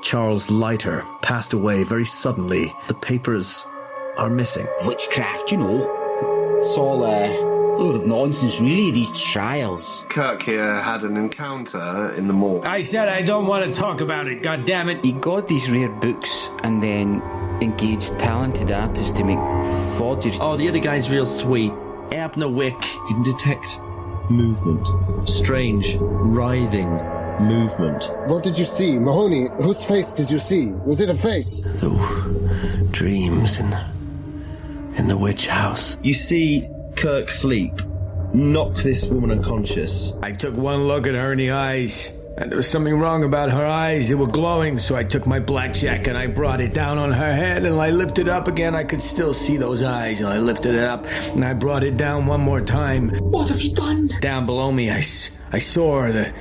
Charles Leiter passed away very suddenly. The papers are missing. Witchcraft, you know. It's all a load of nonsense, really, these trials. Kirk here had an encounter in the morgue. I said I don't want to talk about it, goddammit. He got these rare books and then engaged talented artists to make forgeries. Oh, the other guy's real sweet. Abner Wick. You can detect movement. Strange, writhing movement. What did you see? Mahoney, whose face did you see? Was it a face? The dreams in the witch house. You see Kirk sleep, knock this woman unconscious. I took one look at her in the eyes, and there was something wrong about her eyes. They were glowing, so I took my blackjack and I brought it down on her head, and I lifted it up again. I could still see those eyes, and I lifted it up, and I brought it down one more time. What have you done? Down below me, I saw the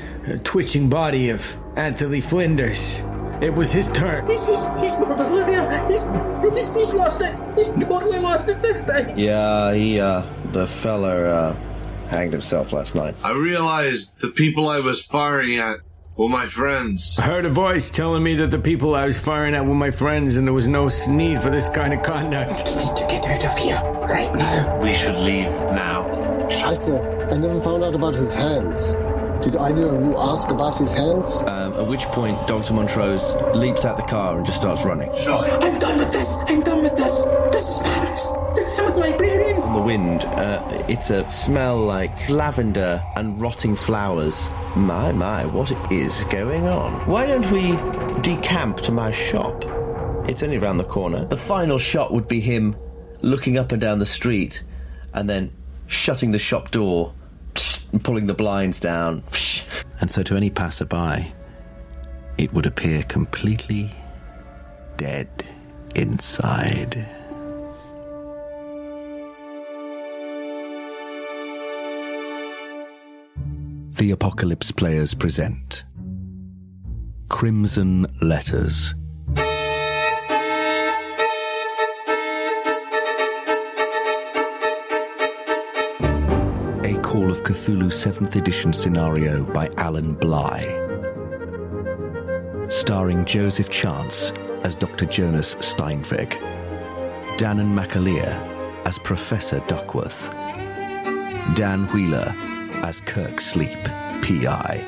twitching body of Anthony Flinders. It was his turn. He's murdered Lydia. He's lost it. He's totally lost it this time. Yeah, the fella hanged himself last night. I realized the people I was firing at were my friends. I heard a voice telling me that the people I was firing at were my friends, and there was no need for this kind of conduct. We need to get out of here right now. We should leave now. Scheiße, I never found out about his hands. Did either of you ask about his hands? At which point, Dr. Montrose leaps out the car and just starts running. Sure. I'm done with this. This is madness. I'm a librarian. On the wind, it's a smell like lavender and rotting flowers. My, what is going on? Why don't we decamp to my shop? It's only around the corner. The final shot would be him looking up and down the street and then shutting the shop door and pulling the blinds down. And so to any passerby, it would appear completely dead inside. The Apocalypse Players present Crimson Letters. A Call of Cthulhu 7th edition scenario by Alan Bligh. Starring Joseph Chance as Dr. Jonas Steinweg, Danann McAleer as Professor Duckworth, Dan Wheeler as Kirk Sleep, P.I.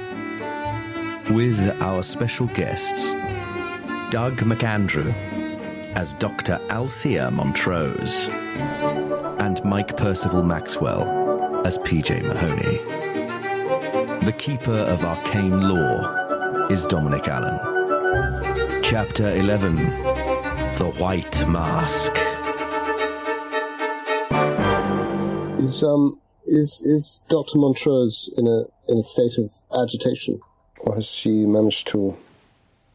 With our special guests, Doug McAndrew as Dr. Althea Montrose and Mike Perceval-Maxwell as P.J. Mahoney. The Keeper of Arcane Lore is Dominic Allen. Chapter 11, The White Mask. Is Dr. Montrose in a state of agitation, or has she managed to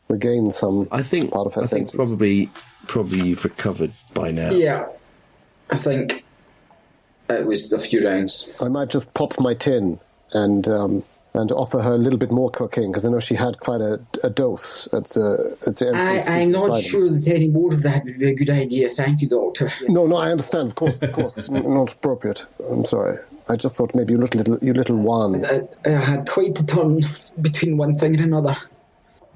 regain some part of her senses? I think probably you've recovered by now. Yeah, I think it was a few rounds. I might just pop my tin and offer her a little bit more cocaine, because I know she had quite a dose at the I'm not sure that any more of that would be a good idea. Thank you, Doctor. No, I understand. Of course, it's not appropriate. I'm sorry. I just thought maybe you little one. I had quite the turn between one thing and another.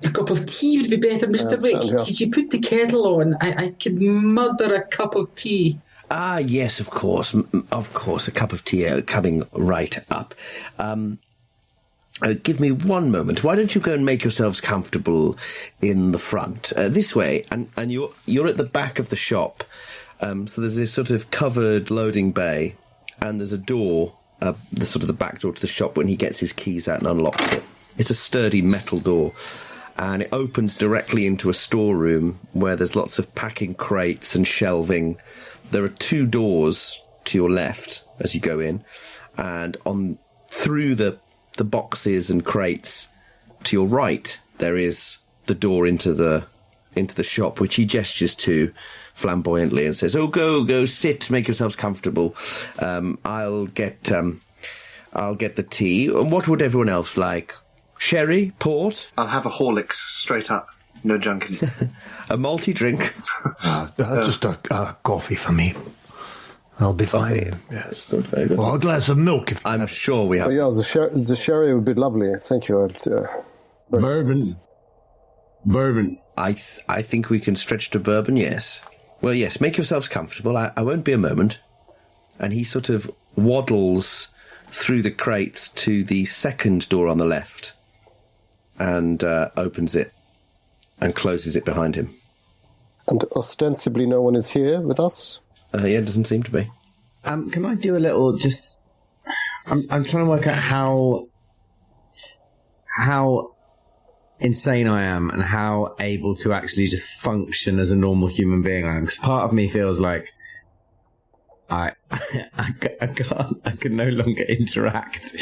A cup of tea would be better, Mr. Wick. Yeah. Could you put the kettle on? I could murder a cup of tea. Ah, yes, of course. Of course, a cup of tea coming right up. Give me one moment. Why don't you go and make yourselves comfortable in the front? This way, and you're at the back of the shop. So there's this sort of covered loading bay, and there's a door, the back door to the shop when he gets his keys out and unlocks it. It's a sturdy metal door, and it opens directly into a storeroom where there's lots of packing crates and shelving. There are two doors to your left as you go in, and through the boxes and crates to your right there is the door into the shop, which he gestures to flamboyantly and says, "Oh, go sit, make yourselves comfortable. I'll get the tea. And what would everyone else like? Sherry, port?" I'll have a Horlicks straight up, no junk in it. A malty drink. Just a coffee for me. I'll be fine. Yes, good, very good. Well, a glass of milk. If I'm sure we have. Oh, yeah, the sherry would be lovely. Thank you. Bourbon. I think we can stretch to bourbon, yes. Well, yes, make yourselves comfortable. I won't be a moment. And he sort of waddles through the crates to the second door on the left and opens it and closes it behind him. And ostensibly no one is here with us? Yeah, it doesn't seem to be. Can I do a little just... I'm trying to work out how insane I am and how able to actually just function as a normal human being I am. Because part of me feels like I can no longer interact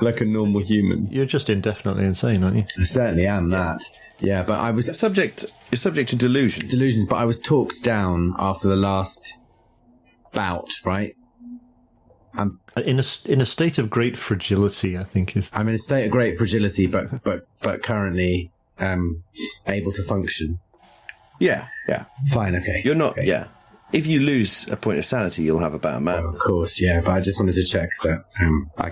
like a normal human. You're just indefinitely insane, aren't you? I certainly am that. Yeah, but I was You're subject to delusions, but I was talked down after the last bout, right? I'm in a state of great fragility, I think is. I'm in a state of great fragility, but currently able to function. Yeah. Fine, okay. You're not. Okay. Yeah. If you lose a point of sanity, you'll have about a man. Well, of course, yeah. But I just wanted to check that I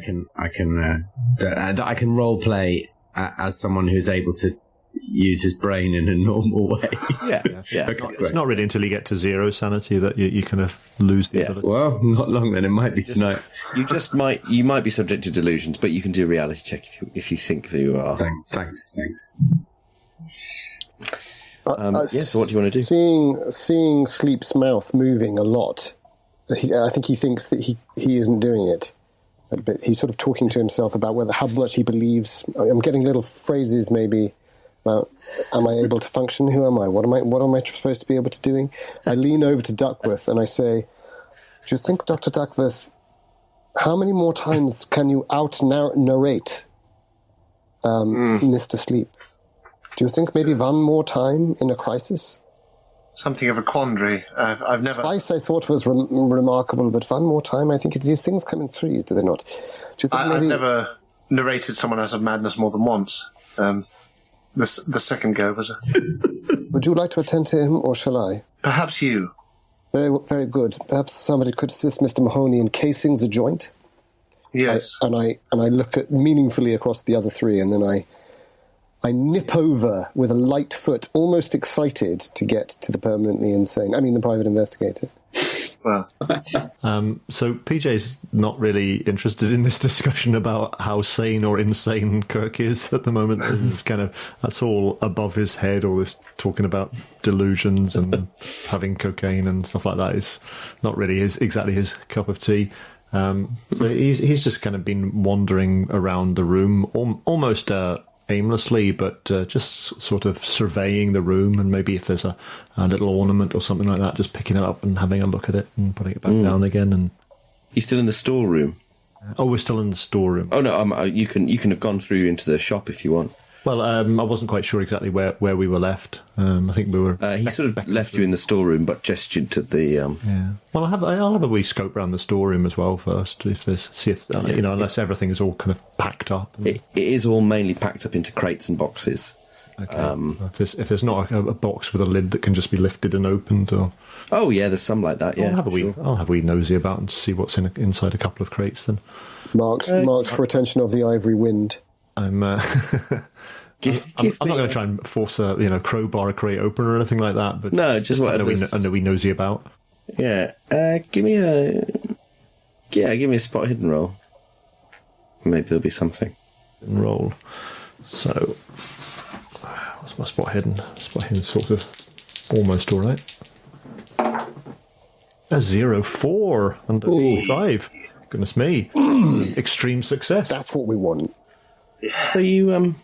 can role play as someone who's able to use his brain in a normal way. Yeah. Okay, It's not really until you get to 0 sanity that you kind of lose the ability. Well, not long then. It might be tonight. You might be subject to delusions, but you can do a reality check if you think that you are. Thanks. Yes, what do you want to do? Seeing Sleep's mouth moving a lot, I think he thinks that he isn't doing it. But he's sort of talking to himself about how much he believes. I'm getting little phrases maybe about, am I able to function? Who am I? What am I supposed to be able to doing? I lean over to Duckworth and I say, do you think, Dr. Duckworth, how many more times can you out-narrate Mr. Sleep? Do you think maybe one more time in a crisis? Something of a quandary. I've never... Twice I thought was remarkable, but one more time, I think these things come in threes, do they not? Do you think I've never narrated someone out of madness more than once. The second go was... Would you like to attend to him, or shall I? Perhaps you. Very, very good. Perhaps somebody could assist Mr. Mahoney in casing the joint? Yes. And I look at meaningfully across the other three, and then I nip over with a light foot, almost excited to get to the permanently insane. I mean, the private investigator. Well, so PJ's not really interested in this discussion about how sane or insane Kirk is at the moment. This is that's all above his head. All this talking about delusions and having cocaine and stuff like that is not really exactly his cup of tea. So he's just kind of been wandering around the room, almost aimlessly, but just sort of surveying the room, and maybe if there's a little ornament or something like that, just picking it up and having a look at it and putting it back down again. And you're still in the storeroom. Oh, we're still in the storeroom. Oh no, you can have gone through into the shop if you want. Well, I wasn't quite sure exactly where we were left. I think we were. He sort of left you in the storeroom, but gestured to the. Yeah. Well, I'll have a wee scope around the storeroom as well first. Unless everything is all kind of packed up. It is all mainly packed up into crates and boxes. Okay. If there's not a box with a lid that can just be lifted and opened, or. Oh yeah, there's some like that. Yeah, I'll have a wee nosy about and see what's inside a couple of crates then. Marked for attention of the Ivory Wind. I'm not going to try and force a crowbar a crate open or anything like that. But no, just whatever. I know we nosy about. Yeah, give me a spot hidden roll. Maybe there'll be something. Roll. So, what's my spot hidden? Spot hidden sort of almost all right. A 0-4 under 5. Goodness me, extreme success. That's what we want. So you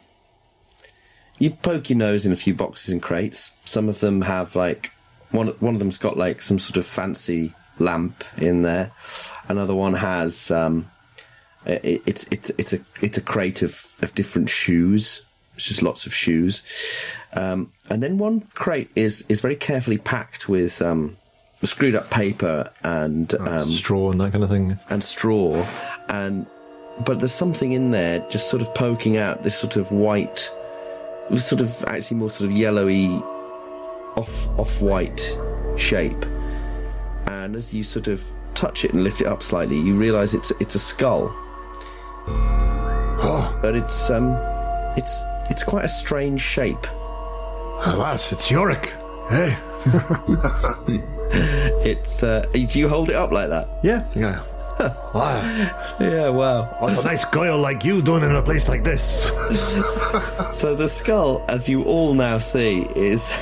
poke your nose in a few boxes and crates. Some of them have one of them's got some sort of fancy lamp in there. Another one has it's a crate of different shoes. It's just lots of shoes. And then one crate is very carefully packed with screwed up paper and straw and that kind of thing. And straw but there's something in there just sort of poking out this sort of white, sort of actually more sort of yellowy, off-white shape. And as you sort of touch it and lift it up slightly, you realise it's a skull. But it's quite a strange shape. Alas, it's Yorick. Hey. It's. Do you hold it up like that? Yeah. Wow. Yeah, wow. What's a nice girl like you doing in a place like this? So the skull, as you all now see, is...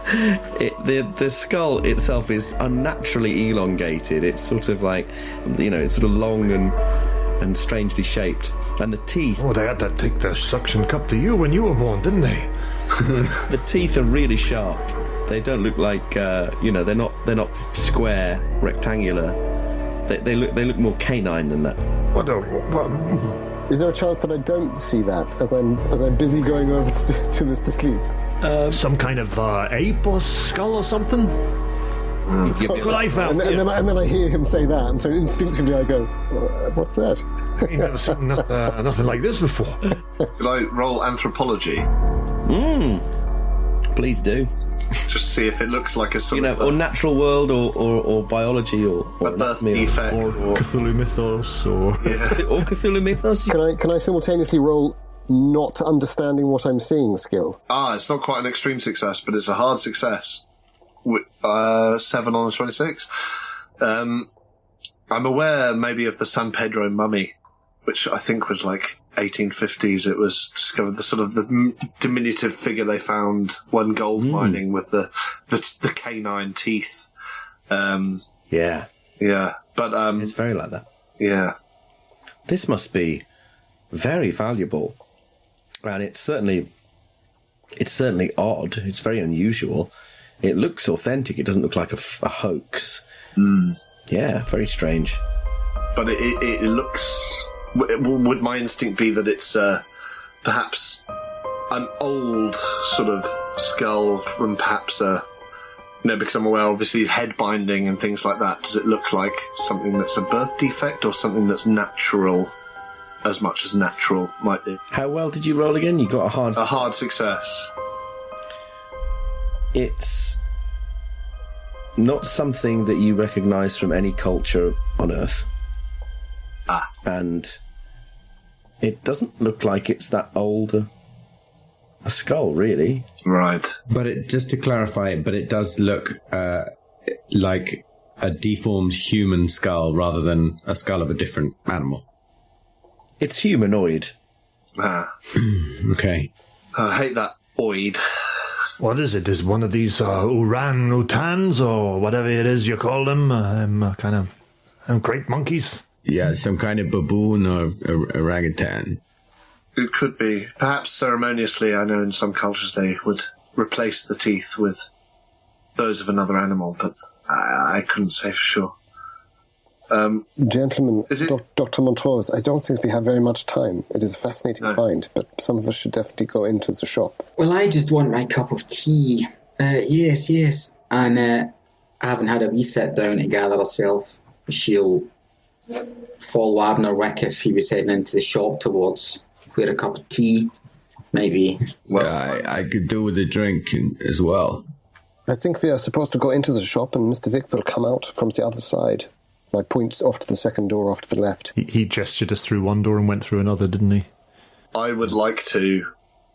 the skull itself is unnaturally elongated. It's sort of like, it's sort of long and strangely shaped. And the teeth... Oh, they had to take the suction cup to you when you were born, didn't they? The teeth are really sharp. They don't look like, they're not square, rectangular. They look more canine than that. What? Is there a chance that I don't see that as I'm busy going over to Mr. Sleep? Some kind of ape or skull or something? Look what I found. And then I hear him say that, and so instinctively I go, what's that? I've never seen nothing like this before. Could I roll anthropology? Please do. Just see if it looks like a sort of... or natural world, or biology, or a birth defect, or Cthulhu mythos, or... Yeah. Or Cthulhu mythos. Can I simultaneously roll not understanding what I'm seeing skill? It's not quite an extreme success, but it's a hard success. 7 on a 26. I'm aware maybe of the San Pedro mummy, which I think was like 1850s. It was discovered, the diminutive figure they found when gold mining with the canine teeth. Yeah, but it's very like that. Yeah, this must be very valuable, and it's certainly odd. It's very unusual. It looks authentic. It doesn't look like a hoax. Yeah, very strange. But it looks... Would my instinct be that it's perhaps an old sort of skull from perhaps because I'm aware, obviously, head binding and things like that. Does it look like something that's a birth defect or something that's natural, as much as natural might be? How well did you roll again? You got a hard success. It's not something that you recognise from any culture on Earth. And it doesn't look like it's that old a skull, really. Right. But just to clarify, it does look like a deformed human skull rather than a skull of a different animal. It's humanoid. Okay. I hate that oid. What is it? Is one of these orang-utans or whatever it is you call them? Great monkeys? Yeah, some kind of baboon or orangutan. It could be. Perhaps ceremoniously, I know in some cultures they would replace the teeth with those of another animal, but I couldn't say for sure. Gentlemen, Dr. Montrose, I don't think we have very much time. It is a fascinating find, but some of us should definitely go into the shop. Well, I just want my cup of tea. Yes. And I haven't had a wee sit down to gather herself. She'll follow Abner Rick if he was heading into the shop towards where a cup of tea, maybe. Well, I could do with a drink as well. I think we are supposed to go into the shop and Mr. Vic will come out from the other side. I point off to the second door off to the left. He gestured us through one door and went through another, didn't he? I would like to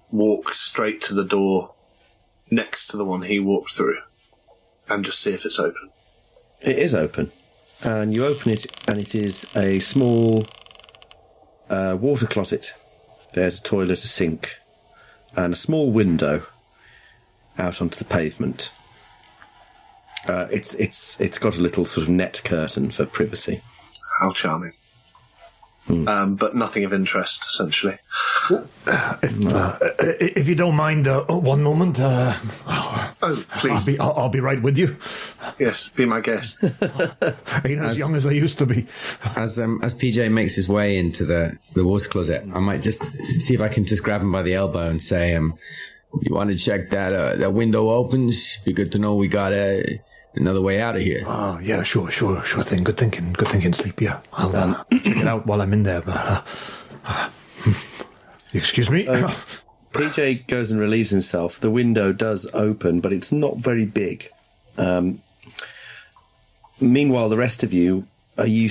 walk straight to the door next to the one he walked through and just see if it's open. It is open. And you open it, and it is a small water closet. There's a toilet, a sink, and a small window out onto the pavement. It's got a little sort of net curtain for privacy. How charming. But nothing of interest, essentially. If you don't mind, one moment. Please. I'll be right with you. Yes, be my guest. Ain't as young as I used to be. As PJ makes his way into the water closet, I might just see if I can just grab him by the elbow and say, "You want to check that window opens? Be good to know we got another way out of here." Oh, yeah, sure thing. Good thinking, Sleep. Yeah, I'll check it out while I'm in there. But excuse me. PJ goes and relieves himself. The window does open, but it's not very big. Meanwhile, the rest of you, are you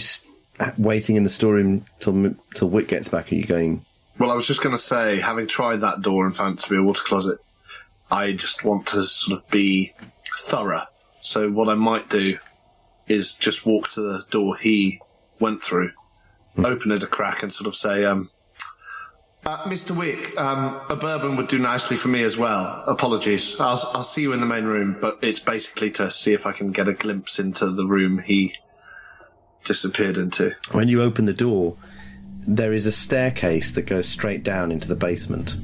waiting in the storeroom till Whit gets back? Are you going? Well, I was just going to say, having tried that door and found it to be a water closet, I just want to sort of be thorough. So what I might do is just walk to the door he went through, open it a crack and sort of say, Mr. Wick, a bourbon would do nicely for me as well. Apologies. I'll see you in the main room, but it's basically to see if I can get a glimpse into the room he disappeared into. When you open the door, there is a staircase that goes straight down into the basement.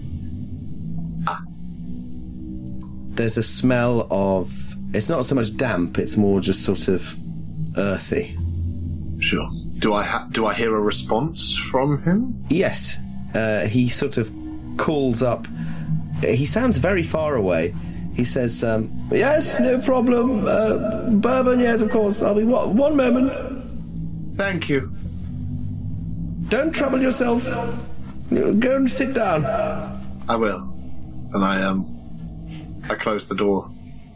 There's a smell of... It's not so much damp, it's more just sort of earthy. Sure. Do I hear a response from him? Yes. He sort of calls up. He sounds very far away. He says, yes, no problem. Bourbon, yes, of course. I'll be... One moment. Thank you. Don't trouble yourself. Go and sit down. I will. And I close the door.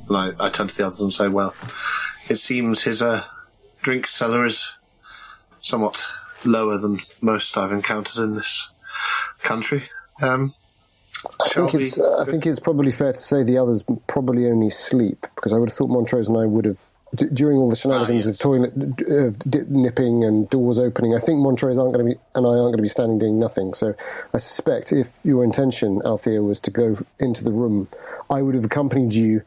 And I turn to the others and say, well, it seems his drink cellar is somewhat lower than most I've encountered in this country. I think it's probably fair to say the others probably only sleep, because I would have thought Montrose and I would have, during all the shenanigans of toilet nipping and doors opening, I think Montrose and I aren't going to be standing doing nothing. So I suspect if your intention, Althea, was to go into the room, I would have accompanied you,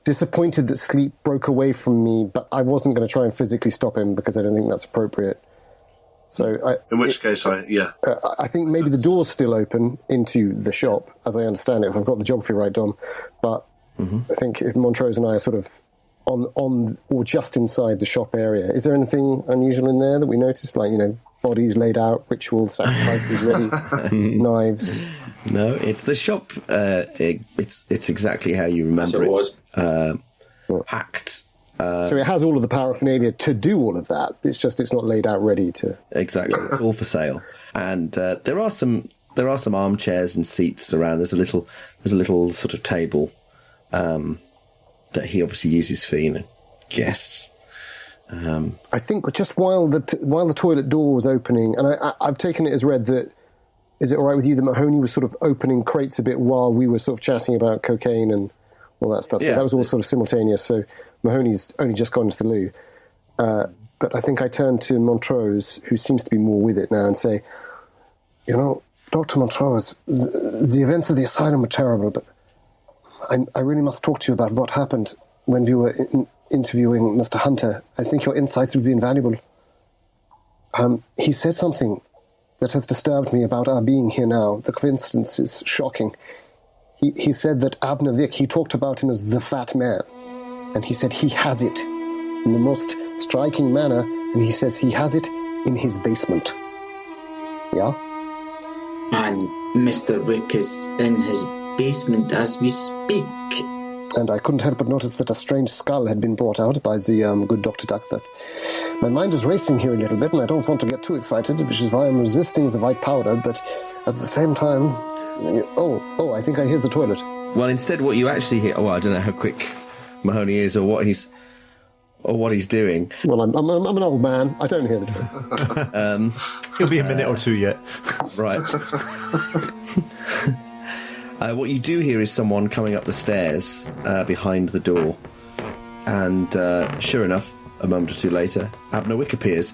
disappointed that sleep broke away from me, but I wasn't going to try and physically stop him because I don't think that's appropriate. So in which case, I think maybe the door's still open into the shop, as I understand it, if I've got the geography right, Dom. But I think if Montrose and I are sort of on or just inside the shop area, is there anything unusual in there that we noticed? Like, bodies laid out, ritual sacrifices ready, knives? No, it's the shop. It's exactly how you remember it. Was. Hacked. So it has all of the paraphernalia to do all of that. It's just it's not laid out ready to. Exactly, it's all for sale. And there are some armchairs and seats around. There's a little sort of table that he obviously uses for guests. I think just while the toilet door was opening, and I've taken it as read that. Is it all right with you that Mahoney was sort of opening crates a bit while we were sort of chatting about cocaine and all that stuff? So that was all sort of simultaneous. So Mahoney's only just gone to the loo. But I think I turned to Montrose, who seems to be more with it now, and say, Dr. Montrose, the events of the asylum were terrible, but I really must talk to you about what happened when we were interviewing Mr. Hunter. I think your insights would be invaluable. He said something that has disturbed me about our being here now. The coincidence is shocking. He said that Abner Vick, he talked about him as the fat man. And he said he has it in the most striking manner, and he says he has it in his basement. Yeah? And Mr. Wick is in his basement as we speak. And I couldn't help but notice that a strange skull had been brought out by the good Dr. Duckworth. My mind is racing here a little bit, and I don't want to get too excited, which is why I'm resisting the white powder, but at the same time... I think I hear the toilet. Well, instead what you actually hear... I don't know how quick Mahoney is or what he's doing. Well, I'm an old man. I don't hear the toilet. He'll be a minute or two yet. Right. What you do hear is someone coming up the stairs behind the door. And sure enough, a moment or two later, Abner Wick appears.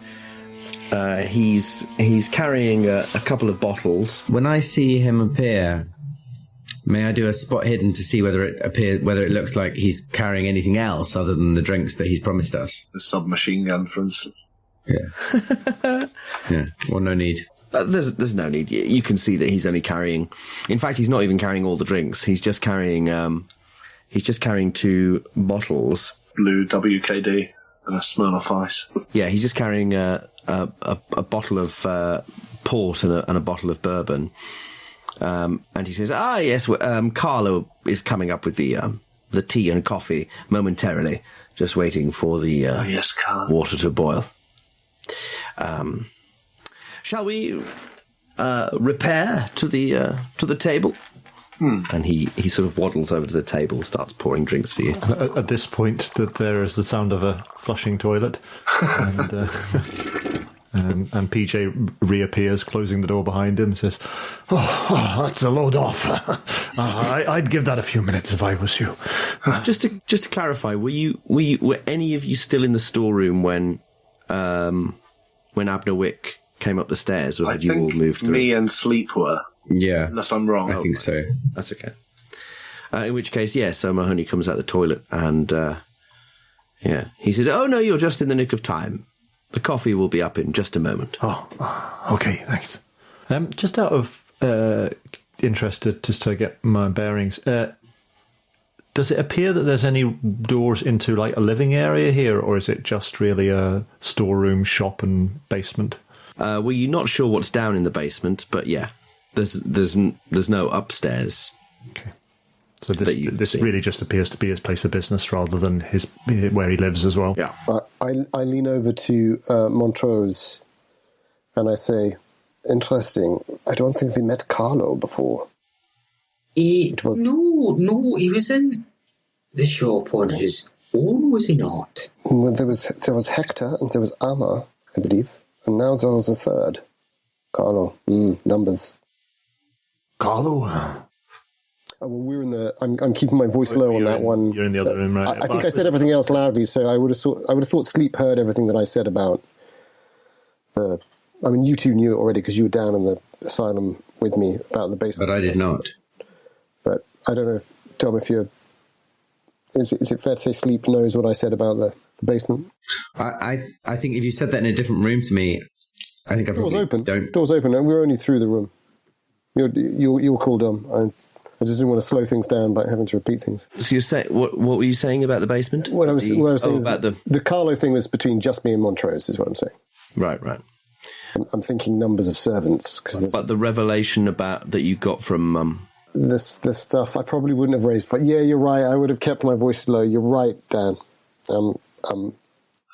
He's carrying a couple of bottles. When I see him appear, may I do a spot hidden to see whether it looks like he's carrying anything else other than the drinks that he's promised us? The submachine gun, for instance. Yeah. Yeah. Well, no need. There's no need. You can see that he's only carrying... In fact, he's not even carrying all the drinks. He's just carrying 2 bottles. Blue WKD and a Smirnoff Ice. Yeah, he's just carrying a bottle of port and a bottle of bourbon. And he says, yes, Carla is coming up with the tea and coffee momentarily. Just waiting for the yes, Carla. Water to boil. Shall we repair to the table? And he sort of waddles over to the table, starts pouring drinks for you. At this point, there is the sound of a flushing toilet, and And PJ reappears, closing the door behind him, and says, "Oh, that's a load off. I'd give that a few minutes if I was you." Just to clarify, were any of you still in the storeroom when Abner Wick came up the stairs, or I had you all think moved through? me and Sleep were, Yeah. unless I'm wrong. I think so. That's okay. In which case, so Mahoney comes out the toilet and, he says, "Oh, no, you're just in the nick of time. The coffee will be up in just a moment." Oh, okay, thanks. Just out of interest, just to get my bearings, does it appear that there's any doors into like a living area here, or is it just really a storeroom, shop, and basement? Well, you're not sure what's down in the basement, but there's no upstairs. Okay. So this really just appears to be his place of business rather than where he lives as well. Yeah. I lean over to Montrose and I say, "Interesting. I don't think we met Carlo before." No, he was in the shop on his own, was he not? Well, there was Hector and there was Amma, I believe, and now there was a third. Carlo. Numbers. Carlo. Oh, well, we're in the. I'm keeping my voice low on that one. You're in the other room, right? I think I said everything else loudly, so I would have thought Sleep heard everything that I said about the. I mean, you two knew it already because you were down in the asylum with me about the basement. But I did not. But I don't know if Tom, if you're. Is it fair to say Sleep knows what I said about the basement? I think if you said that in a different room to me, I think I probably don't. Door's open. And we're only through the room. You're cool, Dom. I just didn't want to slow things down by having to repeat things. So you say what were you saying about the basement? What I was saying is about the Carlo thing was between just me and Montrose, is what I'm saying. Right. I'm thinking numbers of servants. But the revelation about that you got from this stuff, I probably wouldn't have raised. But yeah, you're right. I would have kept my voice low. You're right, Dan.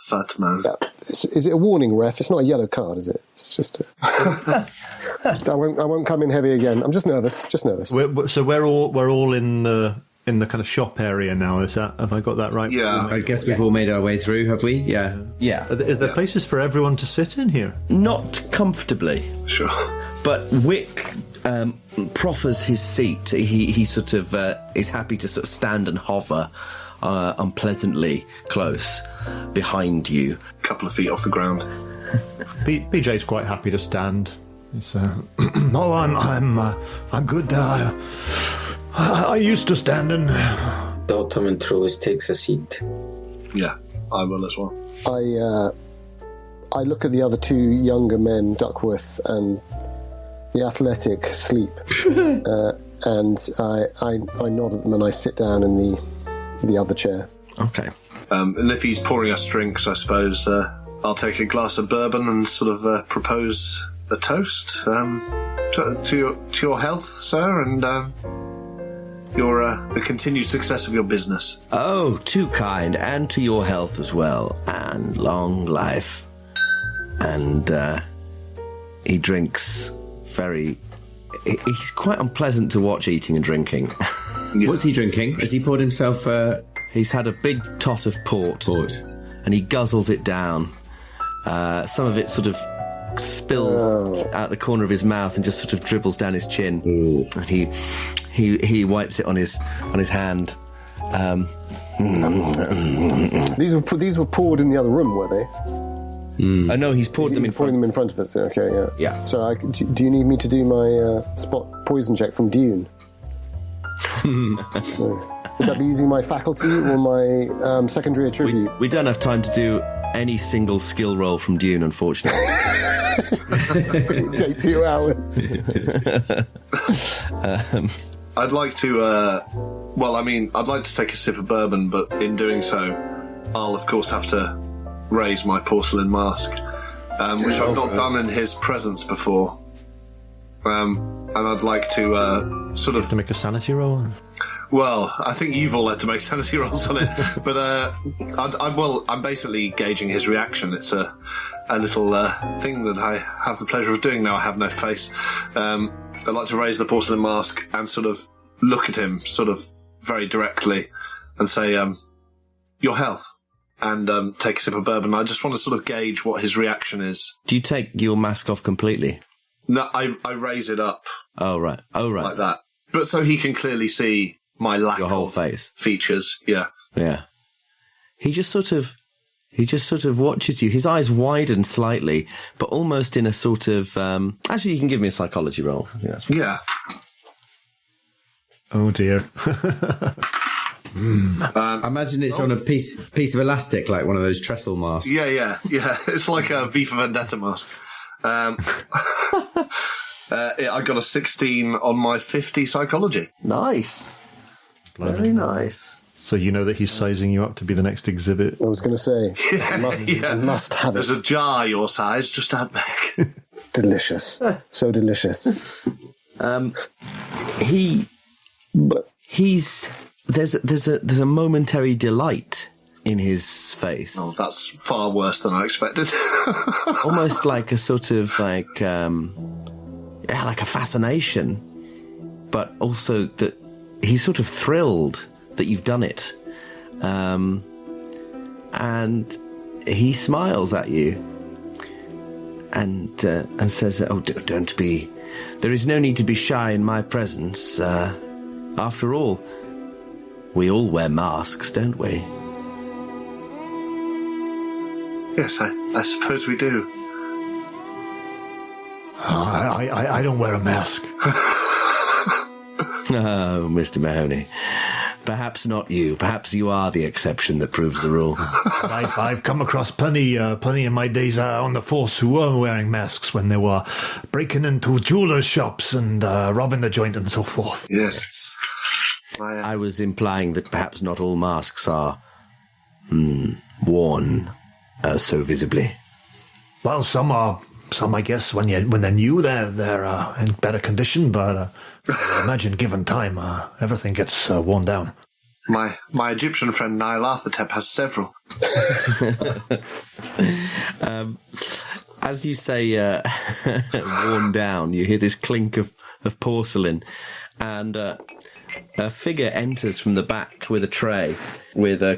Fat man. Yeah. Is it a warning, ref? It's not a yellow card, is it? It's just. I won't come in heavy again. I'm just nervous. So we're all in the kind of shop area now. Have I got that right? Yeah. I guess we've all made our way through, have we? Yeah. Yeah. Are there places for everyone to sit in here? Not comfortably. Sure. But Wick proffers his seat. He sort of is happy to sort of stand and hover unpleasantly close behind you. A couple of feet off the ground. BJ's quite happy to stand. He's, no, I'm good. I used to stand and. Dr. Montrose takes a seat. Yeah, I will as well. I look at the other two younger men, Duckworth and the athletic Sleep, and I nod at them and I sit down in the other chair. Okay. And if he's pouring us drinks, I suppose I'll take a glass of bourbon and sort of propose a toast to your health, sir, and the continued success of your business. Oh, too kind, and to your health as well, and long life. And he drinks very. He's quite unpleasant to watch eating and drinking. Yeah. What's he drinking? Has he poured himself? He's had a big tot of port, and he guzzles it down. Some of it sort of spills out the corner of his mouth and just sort of dribbles down his chin. And he wipes it on his hand. These were poured in the other room, were they? Oh no, he's poured them in pouring them in front of us. Okay, yeah. Yeah. So do you need me to do my spot poison check from Dune? Would that be using my faculty or my secondary attribute? We don't have time to do any single skill roll from Dune, unfortunately. It would take 2 hours. I'd like to, I'd like to take a sip of bourbon, but in doing so, I'll of course have to raise my porcelain mask, which I've not done in his presence before. And I'd like to sort of... To make a sanity roll? Well, I think you've all had to make sanity rolls on it, but I'm basically gauging his reaction. It's a little thing that I have the pleasure of doing now. I have no face. I'd like to raise the porcelain mask and sort of look at him sort of very directly and say, your health. and take a sip of bourbon. I just want to sort of gauge what his reaction is. Do you take your mask off completely? No, I raise it up. Oh, right. Like that. But so he can clearly see my lack Your whole of face. features. Yeah. Yeah. He just sort of watches you. His eyes widen slightly, but almost in a sort of... actually, you can give me a psychology roll. Yeah. Oh, dear. I imagine it's on a piece of elastic, like one of those trestle masks. Yeah. It's like a V for Vendetta mask. I got a 16 on my 50 psychology. Nice. Very nice. So you know that he's sizing you up to be the next exhibit. I was going to say, I must have There's it. a jar your size, just add back. Delicious. So delicious. There's a momentary delight in his face. Oh, that's far worse than I expected. Almost like a sort of like a fascination, but also that he's sort of thrilled that you've done it. And he smiles at you and says, "Oh, don't be. There is no need to be shy in my presence. After all, we all wear masks, don't we?" Yes, I suppose we do. I don't wear a mask. Oh, Mr. Mahoney. Perhaps not you. Perhaps you are the exception that proves the rule. I've come across plenty in my days on the force who were wearing masks when they were breaking into jewelers' shops and robbing the joint and so forth. Yes. I was implying that perhaps not all masks are worn so visibly. Well, some I guess when they're new, they're in better condition, but I imagine given time, everything gets worn down. My Egyptian friend Niall Arthurtep has several. As you say, worn down, you hear this clink of porcelain, and a figure enters from the back with a tray, with a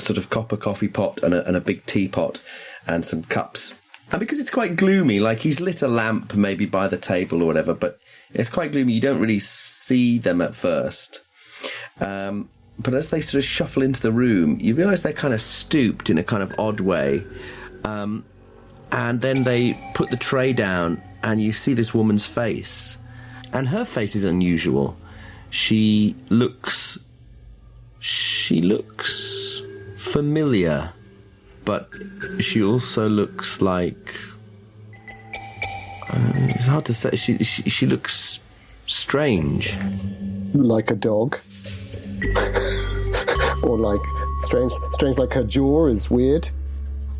sort of copper coffee pot and a big teapot and some cups. And because it's quite gloomy, like he's lit a lamp maybe by the table or whatever, but it's quite gloomy, you don't really see them at first. But as they sort of shuffle into the room, you realise they're kind of stooped in a kind of odd way. And then they put the tray down and you see this woman's face. And her face is unusual. She looks familiar, but she also looks like... it's hard to say. She looks strange. Like a dog. Or like strange like her jaw is weird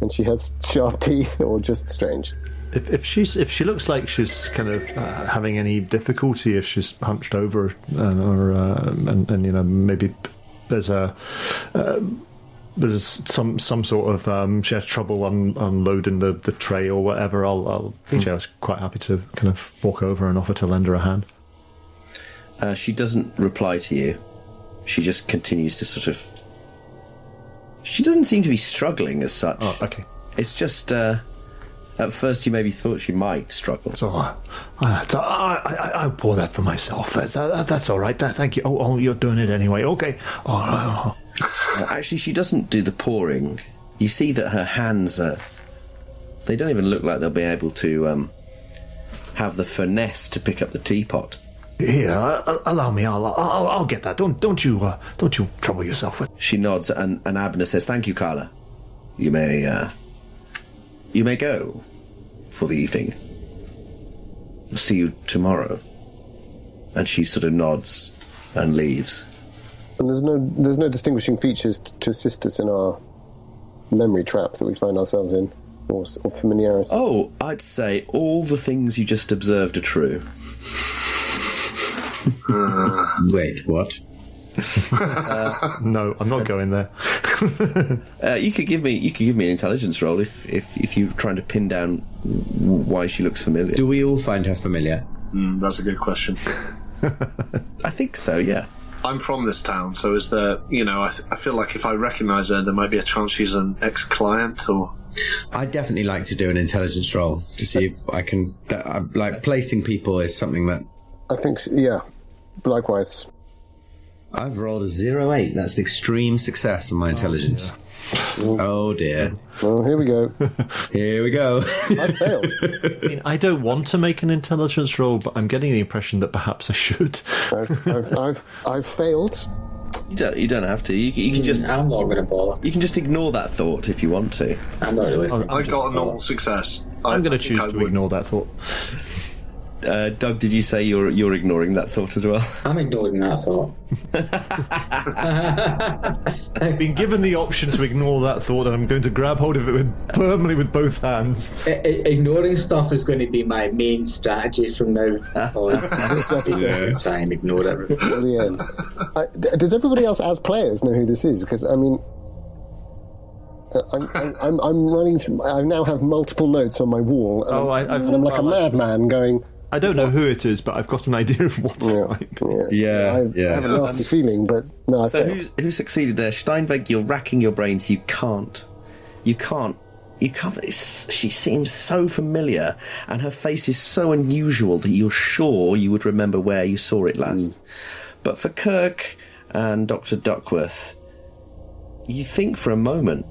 and she has sharp teeth, or just strange. If she looks like she's kind of having any difficulty, if she's hunched over and you know, maybe there's some sort of she has trouble unloading the tray or whatever, I was quite happy to kind of walk over and offer to lend her a hand. She doesn't reply to you. She just continues to sort of... She doesn't seem to be struggling as such. Oh, okay. It's just... at first you maybe thought she might struggle. So I'll pour that for myself. That's all right. Thank you. Oh, you're doing it anyway. Okay. Oh. Actually, she doesn't do the pouring. You see that her hands are... They don't even look like they'll be able to have the finesse to pick up the teapot. Here, allow me. I'll get that. Don't you trouble yourself with. She nods, and Abner says, "Thank you, Carla. You may go for the evening. See you tomorrow." And she sort of nods and leaves. And there's no distinguishing features to assist us in our memory trap that we find ourselves in, or familiarity. Oh, I'd say all the things you just observed are true. Wait, what? No, I'm not going there. You could give me an intelligence roll if you're trying to pin down why she looks familiar. Do we all find her familiar? That's a good question. I think so, yeah. I'm from this town, so is there, I feel like if I recognise her, there might be a chance she's an ex-client, or... I'd definitely like to do an intelligence roll to see if I can... placing people is something that... I think, yeah, likewise. I've rolled a 0.8. That's an extreme success on my intelligence. Oh dear. Well, here we go. Here we go. I failed. I don't want to make an intelligence roll, but I'm getting the impression that perhaps I should. I've failed. You don't have to. You can just. I'm not going to bother. You can just ignore that thought if you want to. I'm not really. I got a normal success. I'm going to choose to ignore that thought. Doug, did you say you're ignoring that thought as well? I'm ignoring that thought. I've been given the option to ignore that thought, and I'm going to grab hold of it firmly with both hands. Ignoring stuff is going to be my main strategy from now on. This episode, try and ignore everything. At the end. Does everybody else, as players, know who this is? Because I mean, I'm running through. I now have multiple notes on my wall, and I'm like a madman going. I don't know who it is, but I've got an idea of what it might be. I have a nasty feeling, but no, I failed. Who succeeded there? Steinweg, you're racking your brains. You can't. She seems so familiar, and her face is so unusual that you're sure you would remember where you saw it last. But for Kirk and Dr. Duckworth, you think for a moment,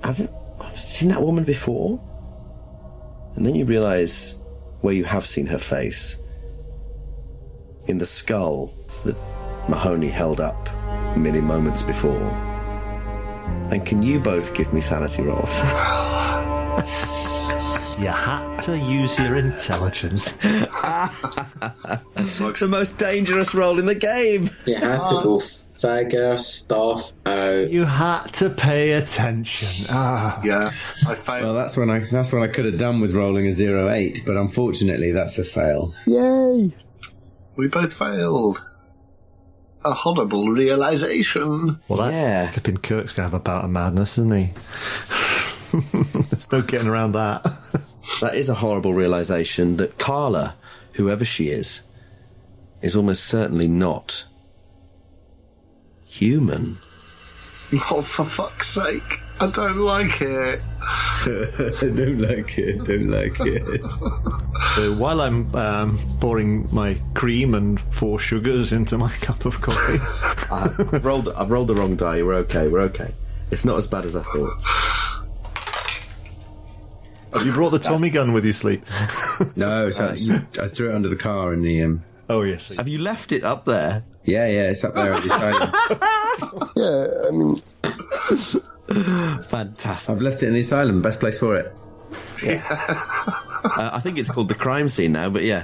have you seen that woman before? And then you realise where you have seen her face. In the skull that Mahoney held up merely moments before. And can you both give me sanity rolls? You had to use your intelligence. The most dangerous roll in the game. You had to go figure stuff out. You had to pay attention. Yeah, I failed. Well, that's when I could have done with rolling a 0.8, but unfortunately that's a fail. Yay! We both failed. A horrible realisation. Well, that flipping Kirk's going to have a bout of madness, isn't he? There's no getting around that. That is a horrible realisation that Carla, whoever she is almost certainly not human. Oh, for fuck's sake. I don't like it. Don't like it. So while I'm pouring my cream and 4 sugars into my cup of coffee... I've rolled the wrong die. We're okay. It's not as bad as I thought. Have you brought the Tommy gun with you, Sleep? No, so I threw it under the car in the... Oh, yes. Have you left it up there? Yeah, it's up there at the asylum. Yeah, I mean... Fantastic. I've left it in the asylum. Best place for it. I think it's called the crime scene now, but yeah.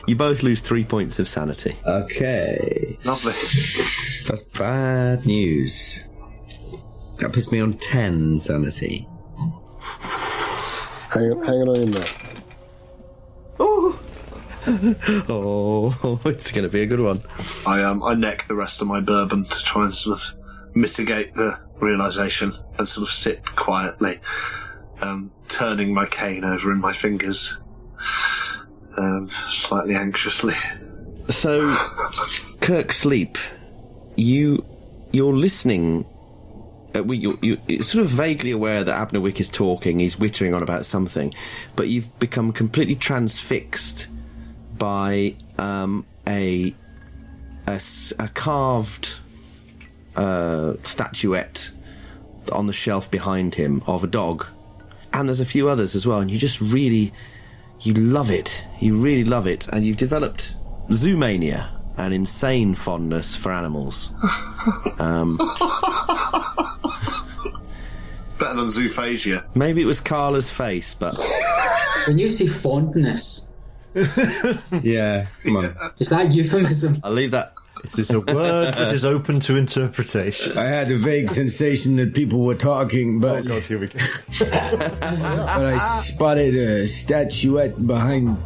You both lose 3 points of sanity. Okay. Lovely. That's bad news. That puts me on 10 sanity. Hang on in there. Oh, it's going to be a good one. I neck the rest of my bourbon to try and sort of mitigate the realisation and sort of sit quietly, turning my cane over in my fingers, slightly anxiously. So, Kirk Sleep, you're listening. You're sort of vaguely aware that Abner Wick is talking. He's whittering on about something, but you've become completely transfixed by a carved statuette on the shelf behind him of a dog, and there's a few others as well. And you just you love it. You really love it, and you've developed zoomania, an insane fondness for animals. Better than zoophagia. Maybe it was Carla's face, but When you say fondness, Yeah, come on. is that euphemism? I'll leave that. It is a word that is open to interpretation. I had a vague sensation that people were talking, but, God, here we go. but I spotted a statuette behind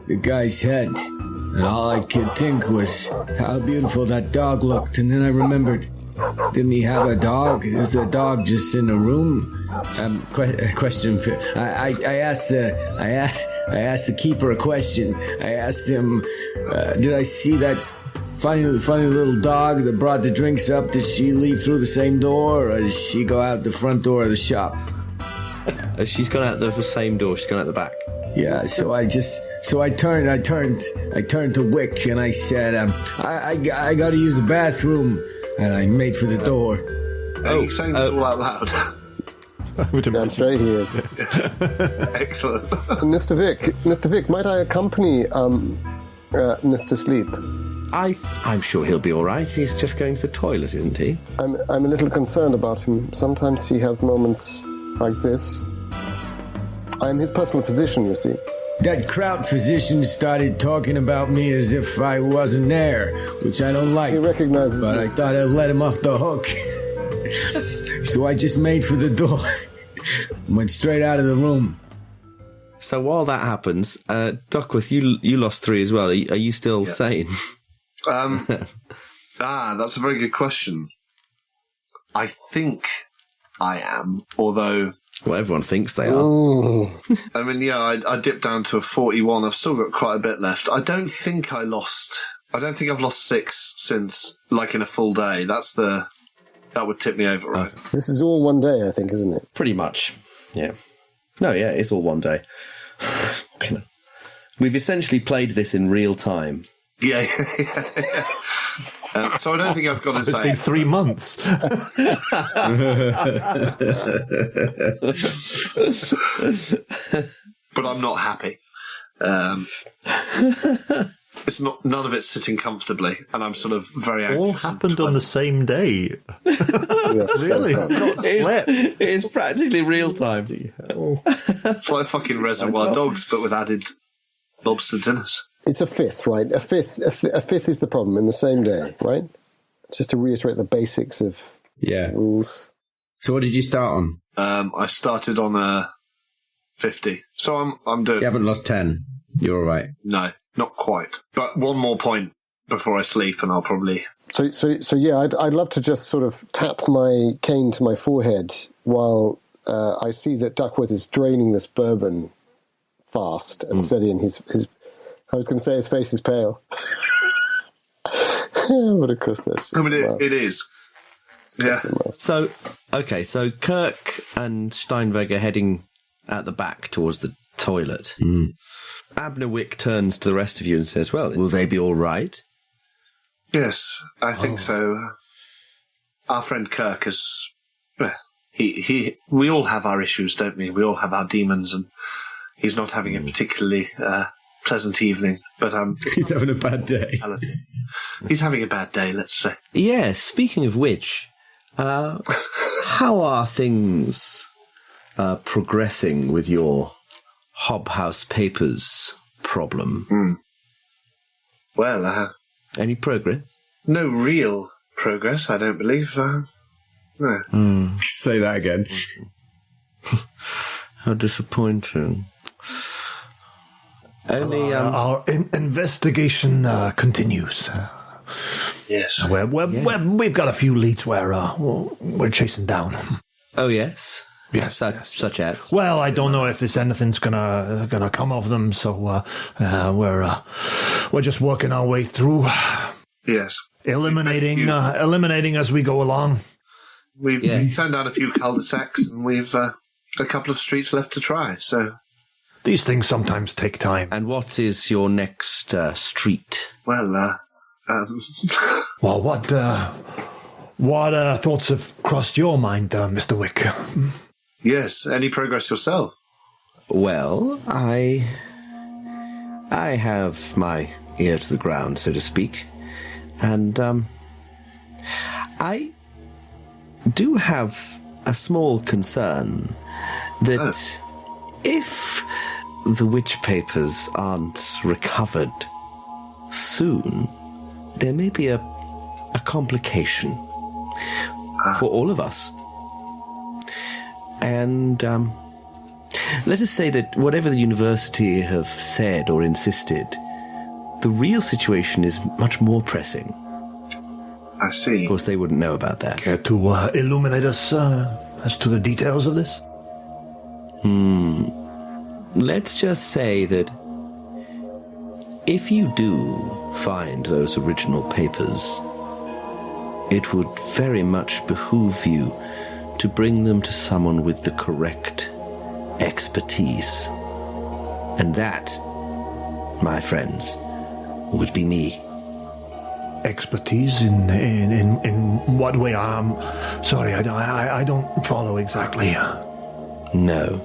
the guy's head. And all I could think was how beautiful that dog looked. And then I remembered, didn't he have a dog? Is the dog just in a room? Question for I I asked the keeper a question. I asked him, did I see that funny little dog that brought the drinks up? Did she leave through the same door, or did she go out the front door of the shop? She's gone out the same door. She's gone out the back. Yeah, so I turned to Wick and I said, I got to use the bathroom, and I made for the door. Are you saying this all out loud? I would Damn imagine. straight he is. Excellent. Mr. Vic, might I accompany Mr. Sleep? I'm sure he'll be all right. He's just going to the toilet, isn't he? I'm a little concerned about him. Sometimes he has moments like this. I'm his personal physician, you see. That Kraut physician started talking about me as if I wasn't there, which I don't like. He recognizes But me. I thought I'd let him off the hook. So I just made for the door. Went straight out of the room. So while that happens, Duckworth, you lost 3 as well. Are you still sane? That's a very good question. I think I am, although... Well, everyone thinks they are. I mean, yeah, I dipped down to a 41. I've still got quite a bit left. I don't think I've lost 6 since, like, in a full day. That would tip me over, right? This is all one day, I think, isn't it? Pretty much. Yeah. No, yeah, it's all one day. We've essentially played this in real time. Yeah. So I don't think I've got to It's say... been 3 months. But I'm not happy. It's not. None of it's sitting comfortably, and I'm sort of very anxious. All happened on the same day. Yes, Really? It's practically real time. It's like fucking Reservoir Dogs, but with added lobster dinners. It's a fifth, right? A fifth is the problem in the same day, right? Just to reiterate the basics of rules. So what did you start on? I started on a 50, so I'm doing. You haven't lost 10. You're all right. No, not quite. But one more point before I sleep, and I'll probably. So yeah, I'd love to just sort of tap my cane to my forehead while I see that Duckworth is draining this bourbon fast and steady, and his I was going to say his face is pale. But of course that's just... I mean, it is. Yeah. So Kirk and Steinweg are heading at the back towards the toilet. Abner Wick turns to the rest of you and says, well, will they be all right? Yes, I think so. Our friend Kirk is... We all have our issues, don't we? We all have our demons, and he's not having a particularly pleasant evening, but He's having a bad day. He's having a bad day, let's say. Yes, speaking of which, how are things progressing with your Hobhouse Papers problem? Well, any progress? No real progress, I don't believe. No. Say that again. How disappointing. Only Our investigation continues. Yes. We've got a few leads we're chasing down. Oh yes. Yes, such as. Well, I don't know if there's anything's gonna come of them, so we're just working our way through. Yes. Eliminating as we go along. We've found down a few cul-de-sacs, and we've a couple of streets left to try. So these things sometimes take time. And what is your next street? Well, Well, what thoughts have crossed your mind, Mr. Wick? Yes. Any progress yourself? Well, I have my ear to the ground, so to speak, and I do have a small concern that if the witch papers aren't recovered soon, there may be a complication for all of us. And let us say that whatever the university have said or insisted, the real situation is much more pressing. I see. Of course, they wouldn't know about that. Care to illuminate us as to the details of this? let's just say that if you do find those original papers, it would very much behoove you to bring them to someone with the correct expertise. And that, my friends, would be me. Expertise in what way? Sorry, I don't follow exactly. No.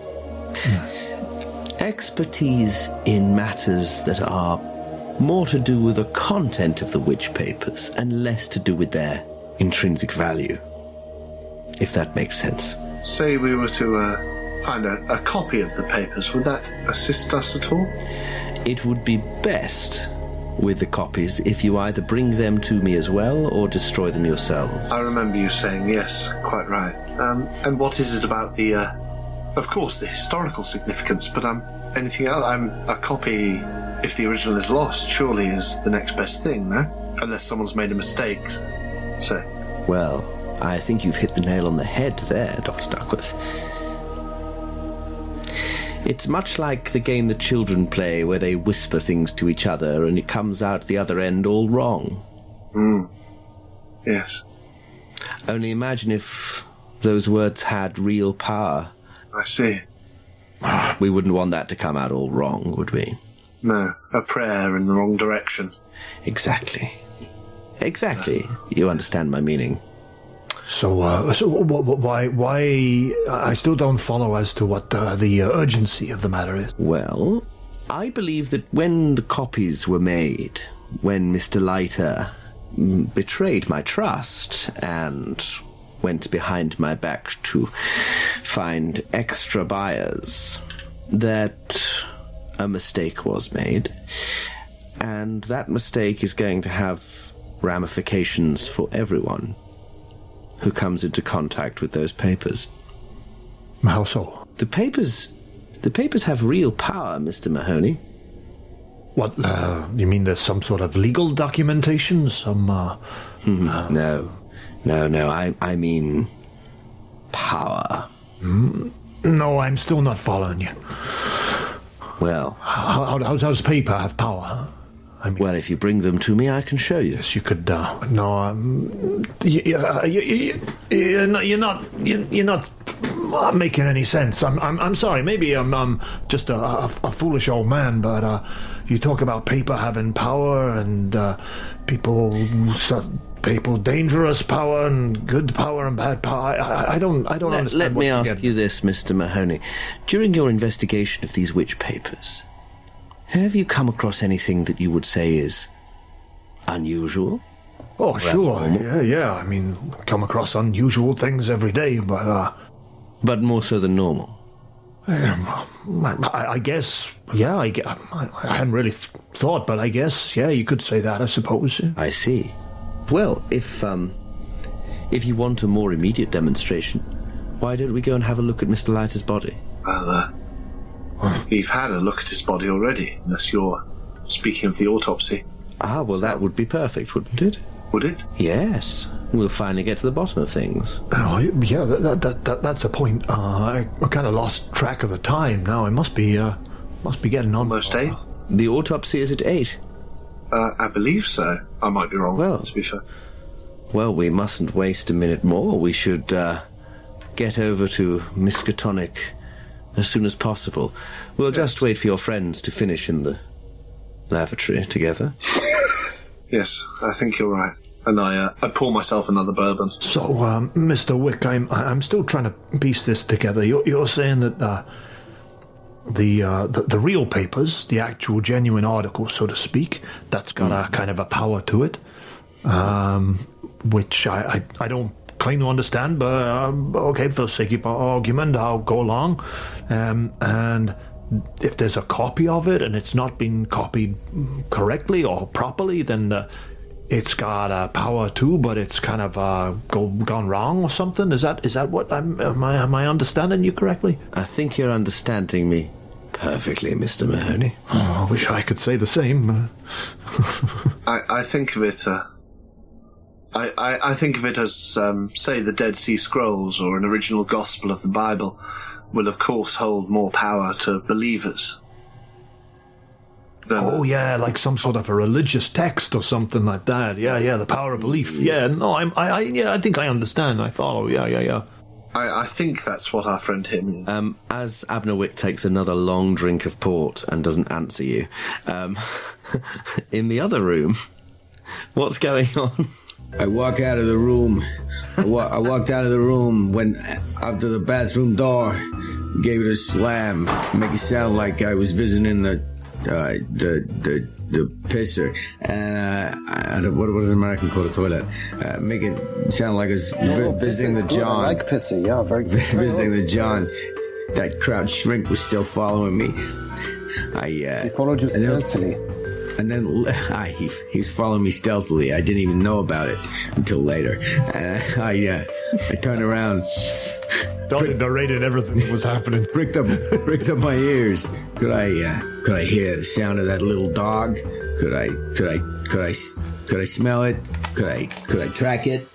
Expertise in matters that are more to do with the content of the witch papers and less to do with their intrinsic value, if that makes sense. Say we were to find a copy of the papers, would that assist us at all? It would be best with the copies if you either bring them to me as well or destroy them yourself. I remember you saying yes, quite right. And what is it about the, of course, the historical significance, but anything else? A copy, if the original is lost, surely is the next best thing, no? Unless someone's made a mistake. So. Well, I think you've hit the nail on the head there, Dr. Duckworth. It's much like the game the children play where they whisper things to each other and it comes out the other end all wrong. Yes. Only imagine if those words had real power. I see. We wouldn't want that to come out all wrong, would we? No, a prayer in the wrong direction. Exactly. You understand my meaning. So why? I still don't follow as to what the urgency of the matter is. Well, I believe that when the copies were made, when Mr. Leiter betrayed my trust and went behind my back to find extra buyers, that a mistake was made, and that mistake is going to have ramifications for everyone who comes into contact with those papers. How so? The papers have real power, Mr. Mahoney. What, you mean there's some sort of legal documentation? No, I mean power. No, I'm still not following you. Well... How does paper have power? I mean, well, if you bring them to me, I can show you. Yes, you could. No, you're not making any sense. I'm sorry. Maybe I'm just a foolish old man. But you talk about paper having power and people dangerous power and good power and bad power. I don't understand. Let me ask you this, Mr. Mahoney. During your investigation of these witch papers, have you come across anything that you would say is unusual? Oh, sure. Yeah. I mean, come across unusual things every day, but... But more so than normal? I guess, yeah. I hadn't really thought, but I guess, yeah, you could say that, I suppose. I see. Well, if you want a more immediate demonstration, why don't we go and have a look at Mr. Leiter's body? Well, we've had a look at his body already, unless you're speaking of the autopsy. Ah, well, that would be perfect, wouldn't it? Would it? Yes. We'll finally get to the bottom of things. Oh, yeah, that's a point. I kind of lost track of the time now. I must be getting on. Almost 8? The autopsy is at 8. I believe so. I might be wrong, to be fair. Well, we mustn't waste a minute more. We should get over to Miskatonic as soon as possible. We'll just wait for your friends to finish in the lavatory together. Yes, I think you're right. And I pour myself another bourbon. So, Mr. Wick, I'm still trying to piece this together. You're saying that the real papers, the actual genuine article, so to speak, that's got a kind of a power to it, which I don't claim to understand, but okay, for the sake of argument, I'll go along. And if there's a copy of it and it's not been copied correctly or properly, then it's got a power too, but it's kind of gone wrong or something. Is that what am I understanding you correctly? I think you're understanding me perfectly, Mr. Mahoney. Oh, I wish I could say the same. I think of it. I think of it as, say, the Dead Sea Scrolls or an original Gospel of the Bible, will of course hold more power to believers. Oh yeah, like some sort of a religious text or something like that. Yeah, the power of belief. Yeah, no, I think I understand. I follow. Yeah. I think that's what our friend here means. As Abner Wick takes another long drink of port and doesn't answer you, in the other room, what's going on? I walk out of the room. I walked out of the room, went up to the bathroom door, gave it a slam, make it sound like I was visiting the pisser, and what does American call a toilet? Make it sound like I was visiting the John. I like pisser, yeah, very good. Visiting the John. That crouched shrink was still following me. He followed you stealthily. And then he's following me stealthily. I didn't even know about it until later. I turned around. Doctor narrated everything that was happening. Pricked up my ears. Could I hear the sound of that little dog? Could I smell it? Could I track it?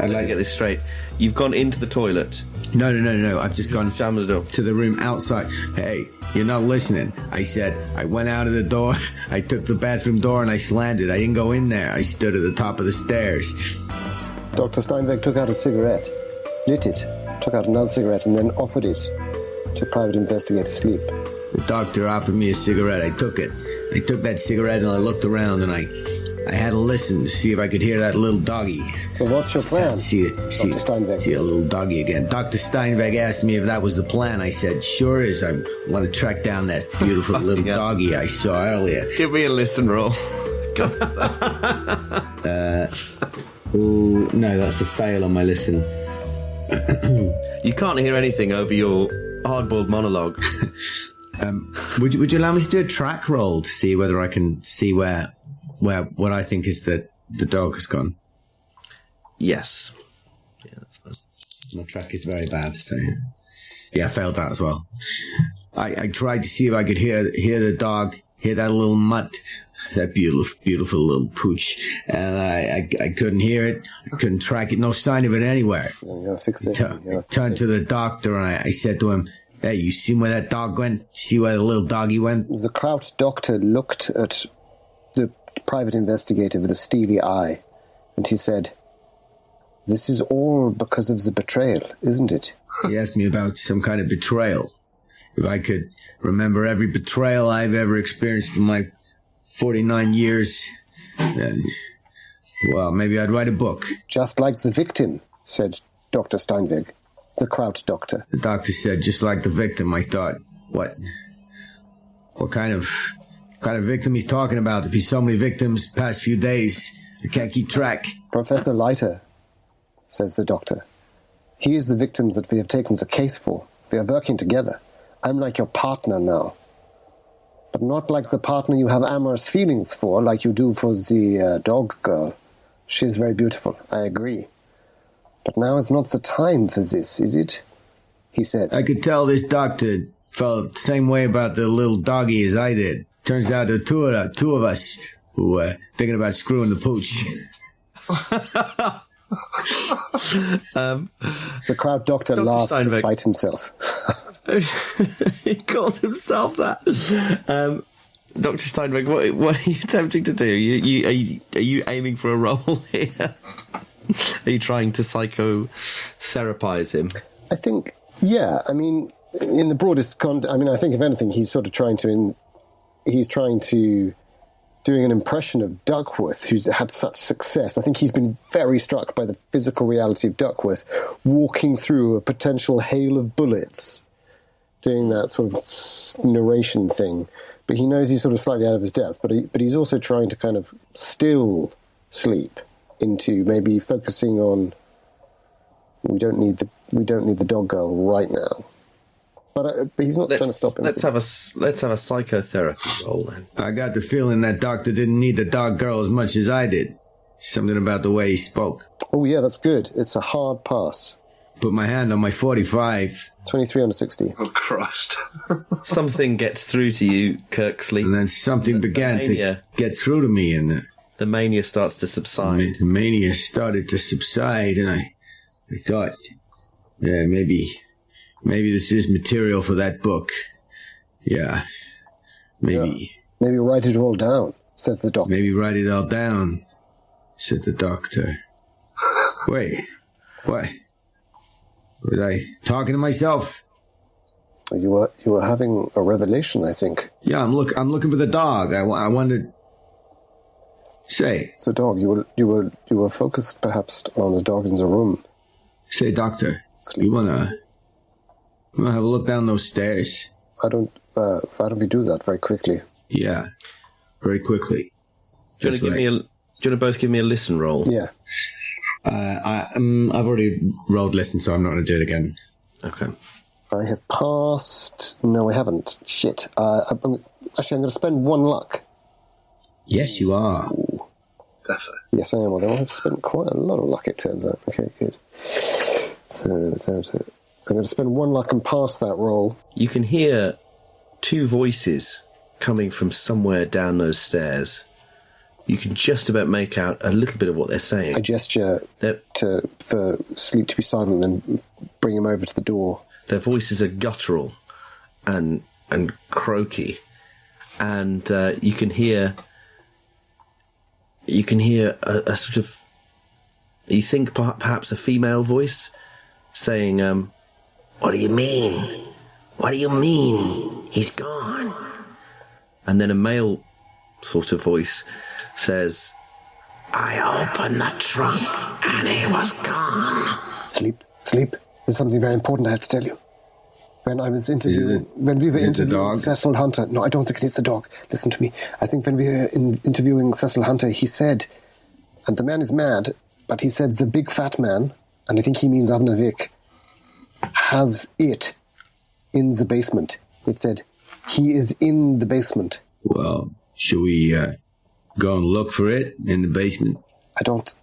I'd like to get this straight. You've gone into the toilet. No. I've just gone Jam the door to the room outside. Hey, you're not listening. I said I went out of the door. I took the bathroom door and I slammed it. I didn't go in there. I stood at the top of the stairs. Dr. Steinweg took out a cigarette, lit it, took out another cigarette, and then offered it to Private Investigator Sleep. The doctor offered me a cigarette. I took it. I took that cigarette and I looked around and I had to listen to see if I could hear that little doggy. So what's your plan, Dr. Steinweg? See a little doggy again. Dr. Steinweg asked me if that was the plan. I said, sure is. I want to track down that beautiful little doggy I saw earlier. Give me a listen roll. No, that's a fail on my listen. You can't hear anything over your hard-boiled monologue. Would you allow me to do a track roll to see whether I can see where what I think is the dog has gone? Yes. Yeah, that's fine. My track is very bad, so yeah, I failed that as well. I tried to see if I could hear the dog, hear that little mutt, that beautiful little pooch, and I couldn't hear it. I couldn't track it. No sign of it anywhere. Turned to the doctor and I said to him, "Hey, you seen where that dog went? See where the little doggy went?" The Kraut doctor looked at the private investigator with a steely eye, and he said, "This is all because of the betrayal, isn't it?" He asked me about some kind of betrayal. If I could remember every betrayal I've ever experienced in my 49 years, then, well, maybe I'd write a book. Just like the victim, said Dr. Steinweg, the Kraut doctor. The doctor said, just like the victim. I thought, what kind of victim he's talking about? If he's so many victims past few days, I can't keep track. Professor Leiter, says the doctor. He is the victim that we have taken the case for. We are working together. I'm like your partner now. But not like the partner you have amorous feelings for, like you do for the dog girl. She's very beautiful, I agree. But now is not the time for this, is it? He said. I could tell this doctor felt the same way about the little doggy as I did. Turns out the two of us who were thinking about screwing the pooch. The Kraut doctor laughed despite himself. He calls himself that. Dr. Steinweg, what are you attempting to do? Are you aiming for a role here? Are you trying to psychotherapize him? I think, yeah. I mean, in the broadest I think if anything, he's sort of trying to doing an impression of Duckworth, who's had such success. I think he's been very struck by the physical reality of Duckworth, walking through a potential hail of bullets, doing that sort of narration thing. But he knows he's sort of slightly out of his depth. But he's also trying to kind of still sleep into maybe focusing on we don't need the dog girl right now. But he's not trying to stop him. Let's have a psychotherapy roll then. I got the feeling that doctor didn't need the dog girl as much as I did. Something about the way he spoke. Oh yeah, that's good. It's a hard pass. Put my hand on my 45. 23 on a 60. Oh Christ! Something gets through to you, Kirksley, and then something began to get through to me, and the mania starts to subside. The mania started to subside, and I thought, yeah, maybe Maybe this is material for that book. Yeah. Maybe. Yeah. Maybe write it all down, says the doctor. Maybe write it all down, said the doctor. Wait. What? Was I talking to myself? You were having a revelation, I think. Yeah, I'm looking for the dog. I wanted. Say. So, dog, you were focused perhaps on a dog in the room. Say, doctor, you wanna have a look down those stairs? Why don't we do that very quickly? Yeah, very quickly. Do you want to both give me a listen roll? Yeah. I've already rolled listen, so I'm not going to do it again. Okay. I have passed. No, I haven't. Shit. Actually, I'm going to spend 1 luck. Yes, you are. Ooh. Definitely. Yes, I am. Although I've spent quite a lot of luck, it turns out. Okay, good. So, I'm going to spend 1 luck and pass that roll. You can hear 2 voices coming from somewhere down those stairs. You can just about make out a little bit of what they're saying. I gesture for Sleep to be silent, then bring him over to the door. Their voices are guttural and croaky, and you can hear a sort of, you think perhaps a female voice saying, "What do you mean? What do you mean? He's gone." And then a male sort of voice says, "I opened the trunk and he was gone." Sleep. There's something very important I have to tell you. When we were interviewing Cecil Hunter, no, I don't think it's the dog. Listen to me. I think when we were interviewing Cecil Hunter, he said, and the man is mad, but he said the big fat man, and I think he means Avner Vick, has it in the basement. It said, he is in the basement. Well, should we go and look for it in the basement? I don't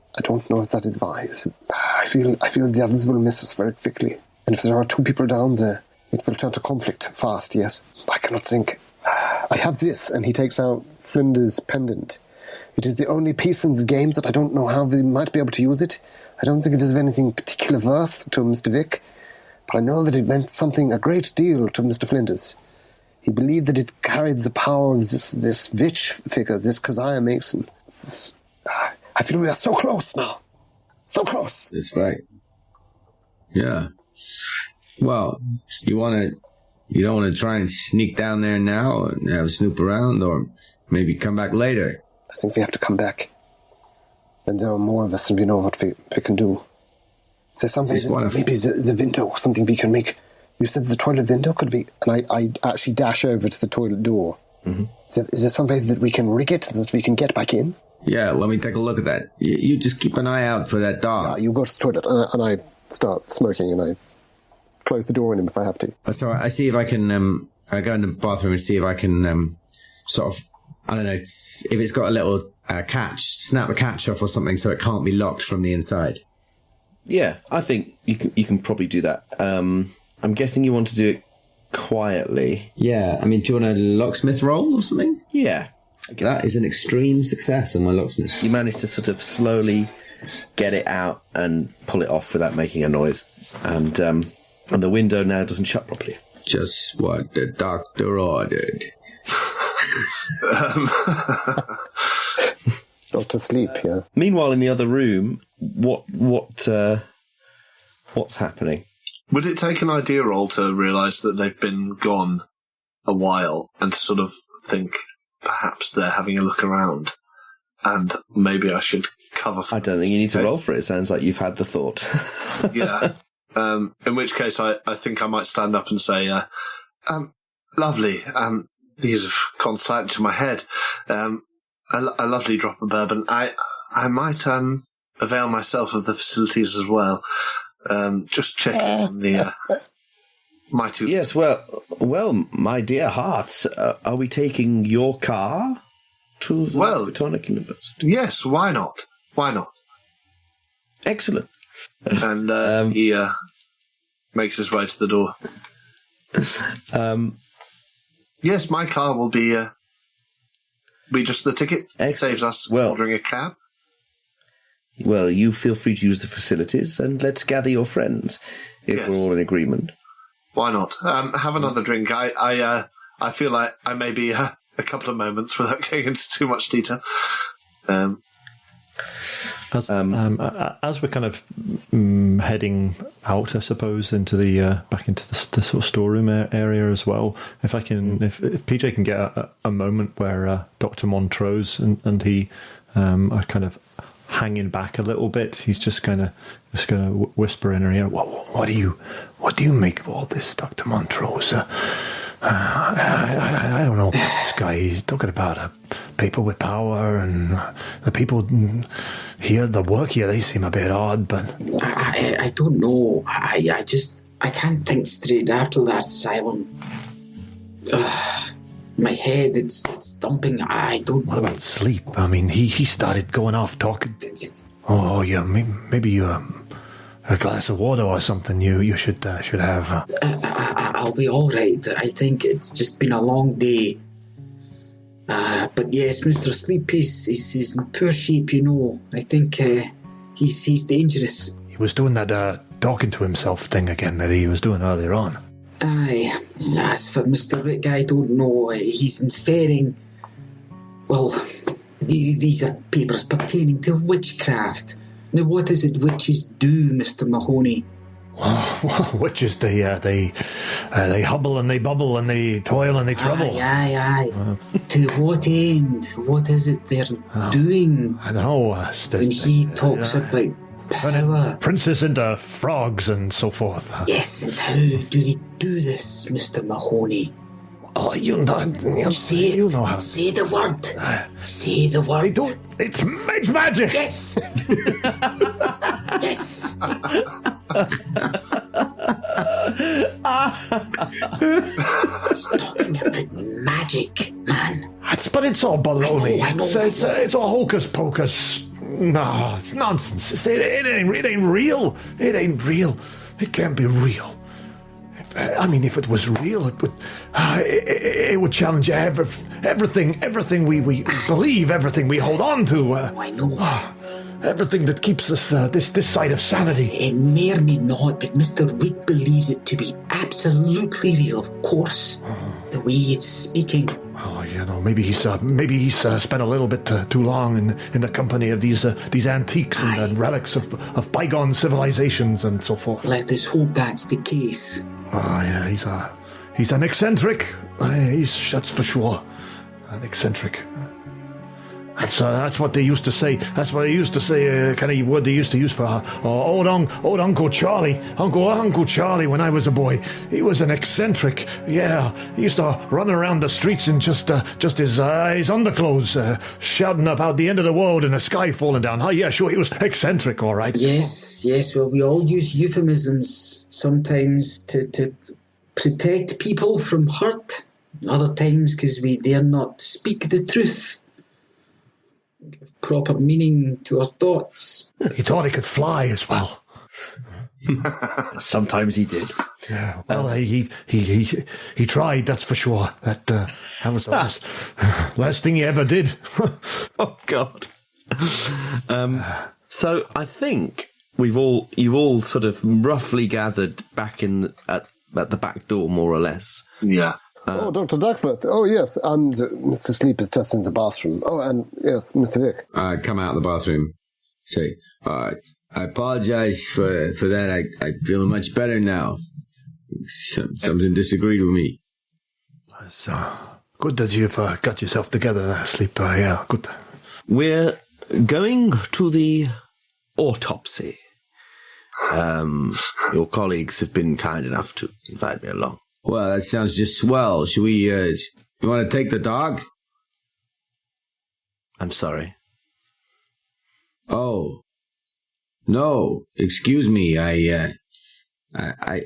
know if that is wise. I feel the others will miss us very quickly. And if there are 2 people down there, it will turn to conflict fast, yes. I cannot think. I have this, and he takes out Flinders' pendant. It is the only piece in the game that I don't know how we might be able to use it. I don't think it is of anything particular worth to Mr. Vick, but I know that it meant something a great deal to Mr. Flinders. He believed that it carried the power of this witch figure, this Keziah Mason. I feel we are so close now. So close. That's right. Yeah. Well, you don't want to try and sneak down there now and have a snoop around, or maybe come back later? I think we have to come back. When there are more of us and we know what we can do. Is there something, maybe the window, something we can make? You said the toilet window, could we? And I actually dash over to the toilet door. Mm-hmm. Is there some way that we can rig it, that we can get back in? Yeah, let me take a look at that. You just keep an eye out for that dog. Yeah, you go to the toilet, and I start smoking, and I close the door on him if I have to. So I see if I can, I go in the bathroom and see if I can sort of, I don't know, if it's got a little catch, snap the catch off or something so it can't be locked from the inside. Yeah, I think you can probably do that. I'm guessing you want to do it quietly. Yeah, I mean, do you want a locksmith roll or something? Yeah. That is an extreme success on my locksmith. You manage to sort of slowly get it out and pull it off without making a noise. And the window now doesn't shut properly. Just what the doctor ordered. Not to sleep, yeah. Meanwhile, in the other room, what's happening? Would it take an idea roll to realise that they've been gone a while and to sort of think perhaps they're having a look around and maybe I should cover for I don't think you need to roll for it. It sounds like you've had the thought. Yeah. In which case I think I might stand up and say, lovely, these have gone slightly to my head. A lovely drop of bourbon. I might avail myself of the facilities as well. Just checking on the my two. Yes, well, my dear hearts, are we taking your car to the Miskatonic University? Yes, why not? Why not? Excellent. And he makes his way to the door. Yes, my car will be just the ticket. Saves us ordering a cab. Well, you feel free to use the facilities, and let's gather your friends if we're all in agreement. Why not? Have another drink. I feel like I may be a couple of moments without going into too much detail. As we're kind of heading out, I suppose, into the back into the sort of storeroom area as well. If PJ can get a moment where Dr. Montrose and he are kind of hanging back a little bit, he's just gonna whisper in her ear, "What do you make of all this, Dr. Montrose? I don't know about this guy. He's talking about people with power, and the people here, the work here, they seem a bit odd, but I don't know. I can't think straight after that asylum. My head, it's thumping. I don't know. What about sleep? I mean, he started going off talking. Oh, yeah, maybe a glass of water or something you should have. I'll be all right. I think it's just been a long day. But yes, Mr. Sleep, he's in poor shape, you know. I think he's dangerous. He was doing that talking to himself thing again that he was doing earlier on. Aye, as for Mr. Rick, I don't know. He's inferring... Well, these are papers pertaining to witchcraft. Now, what is it witches do, Mr. Mahoney? Well, witches, they hubble and they bubble and they toil and they trouble. Aye. To what end? What is it they're doing? I know. When he talks about power. Princes into frogs and so forth. Yes, and how do they do this, Mr. Mahoney? Oh, Say it. You know how. Say the word. Say the word. I don't. It's magic. Yes. Yes. He's talking about magic, man. But it's all baloney. I know. It's all hocus pocus. No, it's nonsense. It ain't real. It ain't real. It can't be real. I mean, if it was real, it would challenge everything we believe, everything we hold on to. I know. Everything that keeps us this side of sanity. It may or may not, but Mr. Wick believes it to be absolutely real, of course. The way it's speaking. Oh, you know, maybe he's spent a little bit too long in the company of these antiques and relics of bygone civilizations and so forth. Let us hope that's the case. Oh, yeah, he's an eccentric. That's for sure. An eccentric. That's what they used to say. That's what they used to say. Kind of word they used to use for old Uncle Charlie. Uncle Charlie. When I was a boy, he was an eccentric. Yeah, he used to run around the streets in just his underclothes, shouting about the end of the world and the sky falling down. Oh yeah, sure, he was eccentric, all right. Yes. Well, we all use euphemisms sometimes to protect people from hurt. Other times because we dare not speak the truth. Give proper meaning to our thoughts. He thought he could fly as well. Sometimes he did. Yeah. Well, he tried. That's for sure. That was the last thing he ever did. Oh God. So I think you've all sort of roughly gathered back at the back door, more or less. Yeah. Dr. Duckworth. Oh, yes. And Mr. Sleep is just in the bathroom. Oh, and yes, Mr. Vick. I come out of the bathroom. Say, I apologize for that. I feel much better now. Something disagreed with me. It's good that you've got yourself together there, Sleep. Yeah, good. We're going to the autopsy. Your colleagues have been kind enough to invite me along. Well, that sounds just swell. Should we, you want to take the dog? I'm sorry. Oh. No, excuse me. I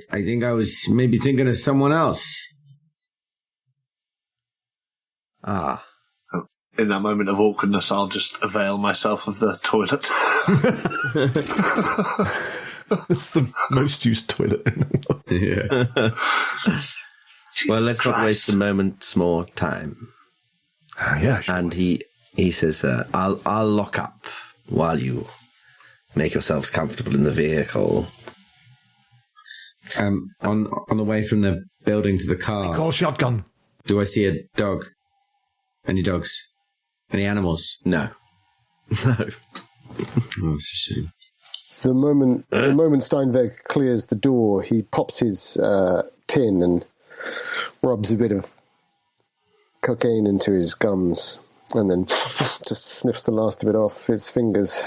think I was maybe thinking of someone else. Ah. In that moment of awkwardness, I'll just avail myself of the toilet. It's the most used toilet in the world. Yeah. Well, let's not waste a moment's more time. Yeah, sure. And he says, I'll lock up while you make yourselves comfortable in the vehicle. On the way from the building to the car, Call shotgun. do I see a dog? Any dogs? Any animals? No. No. Oh, it's a shame. So the moment Steinweg clears the door, he pops his tin and rubs a bit of cocaine into his gums, and then just sniffs the last of it off his fingers,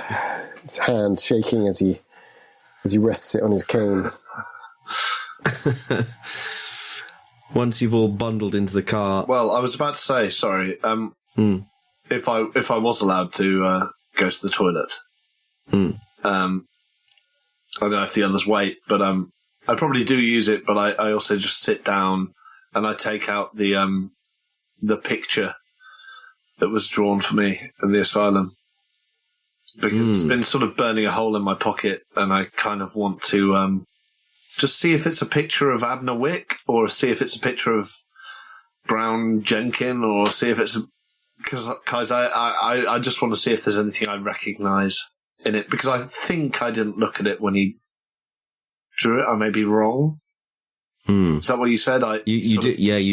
his hands shaking as he rests it on his cane. Once you've all bundled into the car... Well, I was about to say, sorry, if I was allowed to go to the toilet, I don't know if the others wait, but I probably do use it, but I also just sit down and I take out the picture that was drawn for me in the asylum, because it's been sort of burning a hole in my pocket, and I kind of want to just see if it's a picture of Abner Wick, or see if it's a picture of Brown Jenkin, or see if it's because I just want to see if there's anything I recognise in it, because I think I didn't look at it when he drew it. I may be wrong. Is that what you said? You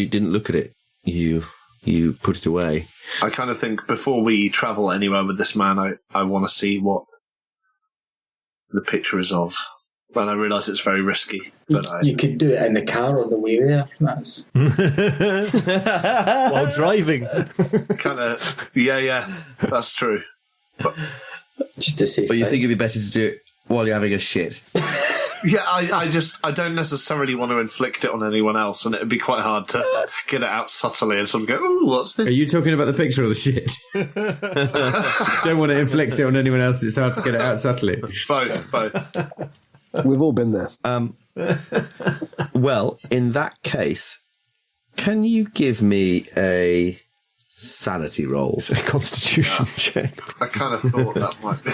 didn't look at it. You put it away. I kind of think before we travel anywhere with this man, I want to see what the picture is of. And I realise it's very risky. But you could do it in the car on the way there. That's While driving. kind of, yeah, that's true. But, just to see. But you think it'd be better to do it while you're having a shit? yeah, I don't necessarily want to inflict it on anyone else, and it'd be quite hard to get it out subtly and sort of go, "Oh, what's this?" Are you talking about the picture or the shit? Don't want to inflict it on anyone else. It's hard to get it out subtly. Both. We've all been there. Well, in that case, can you give me a sanity roll? A constitution check. I kind of thought that might be.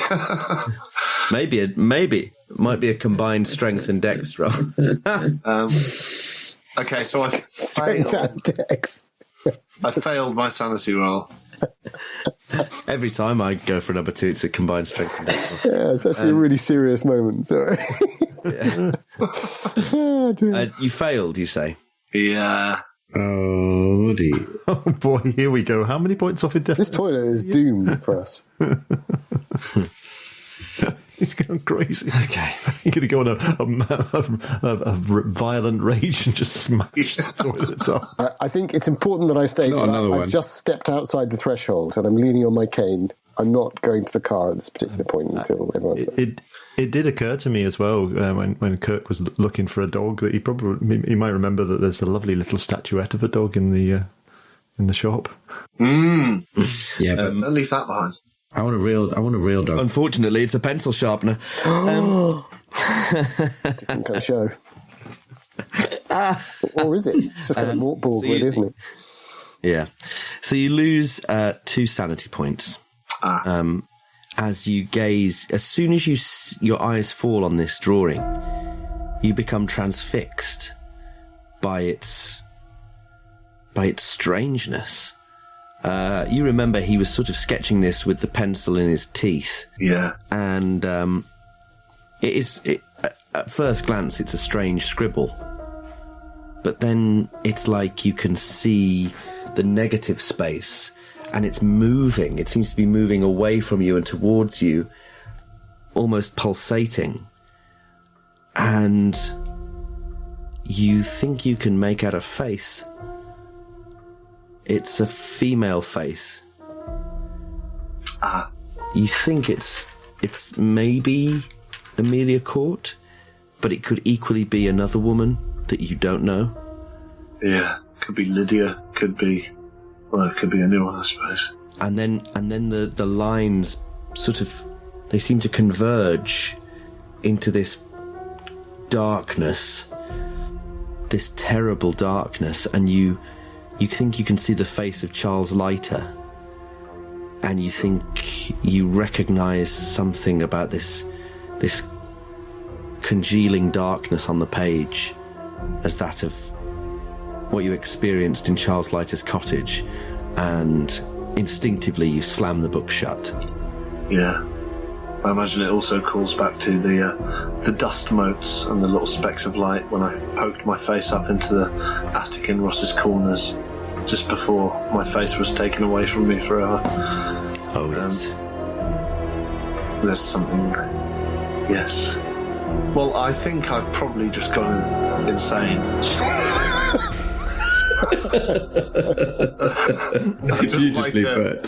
Maybe. Might be a combined strength and dex roll. Okay, so I Strength failed. and dex. I failed my sanity roll. Every time I go for number 2, it's a combined strength and dex roll. Yeah, it's actually a really serious moment. Sorry. Oh, dear. You failed, you say? Yeah. Oh dear. Oh boy, here we go. How many points off This indefinite? toilet is doomed for us. He's going crazy. Okay. You're going to go on a violent rage and just smash the toilet up. I think it's important that I state Not that another one. I've just stepped outside the threshold and I'm leaning on my cane. I'm not going to the car at this particular point until everyone's there. It did occur to me as well when Kirk was looking for a dog that he might remember that there's a lovely little statuette of a dog in the shop. Yeah, but Don't leave that behind. I want a real dog. Unfortunately, it's a pencil sharpener. Different kind of show. Or is it? It's just got a mortball so grid, isn't it? Yeah. So you lose 2 sanity points. As you gaze, as soon as your eyes fall on this drawing, you become transfixed by its strangeness. You remember he was sort of sketching this with the pencil in his teeth. Yeah. And at first glance, it's a strange scribble. But then it's like you can see the negative space, and it's moving. It seems to be moving away from you and towards you, almost pulsating. And you think you can make out a face. It's a female face. You think it's maybe Amelia Court, but it could equally be another woman that you don't know. Yeah. Could be Lydia. Could be anyone, I suppose. And then the lines sort of, they seem to converge into this darkness, this terrible darkness, and you think you can see the face of Charles Leiter, and you think you recognise something about this congealing darkness on the page as that of what you experienced in Charles Leiter's cottage, and instinctively you slam the book shut. Yeah. I imagine it also calls back to the dust motes and the little specks of light when I poked my face up into the attic in Ross's Corners just before my face was taken away from me forever. Oh, yes. There's something... Yes. Well, I think I've probably just gone insane. Beautifully put.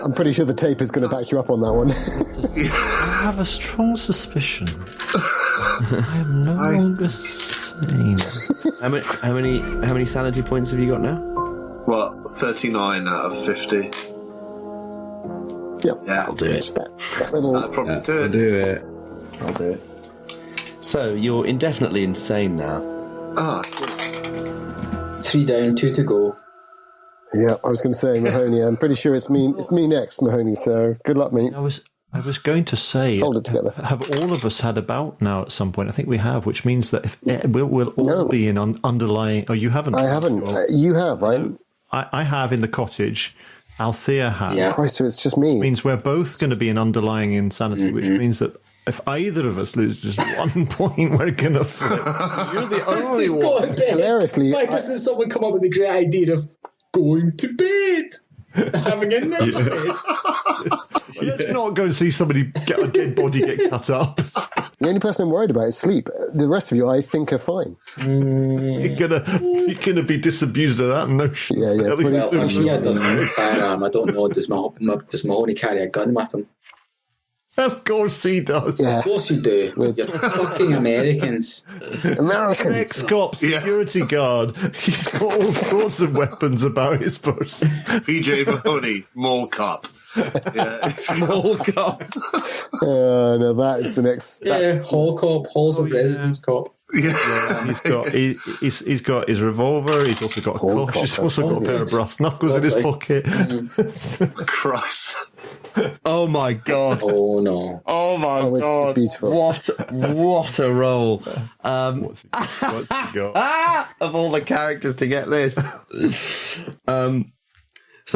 I'm pretty sure the tape is going to back you up on that one. I have a strong suspicion. I am no longer sane. How many sanity points have you got now? Well, 39 out of 50. Yep. Yeah, I'll do it. Just that little... I'll probably do I'll it. do it. I'll do it. So you're indefinitely insane now. Ah, 3 down, 2 to go. Yeah, I was going to say, Mahoney, I'm pretty sure it's me next, Mahoney, so good luck, mate. I was going to say, Hold it together. have all of us had a bout now at some point? I think we have, which means that if we'll all be in underlying... Oh, you haven't? I haven't. You have, right? I have in the cottage. Althea has. Yeah. Christ, so it's just me. Means we're both going to be in underlying insanity, which means that if either of us loses just 1 point, we're going to flip. You're the only one. Hilariously, Why doesn't someone come up with the great idea of going to bed? Having a nurse test. Let's not go and see somebody get a dead body get cut up. the only person I'm worried about is sleep. The rest of you, I think, are fine. You're gonna be disabused of that notion. Yeah, yeah. Really Well, soon. Althea doesn't have a firearm. I don't know. Does Mahoney carry a gun with him? Of course he does. Yeah. Of course you do. You're fucking Americans. Americans. Ex-cop, security guard. He's got all sorts of weapons about his person. PJ Mahoney, mall cop. Yeah. Small cop. No, that is the next... Yeah, hall cop, halls of residence cop. Yeah. He's got his revolver. He's also got a Cold clutch. cop, He's also that's got a pair fine. of brass knuckles in his pocket. Christ. Oh my god. Oh no. Oh my it's god. beautiful. What a role. What's he got? Of all the characters to get this. So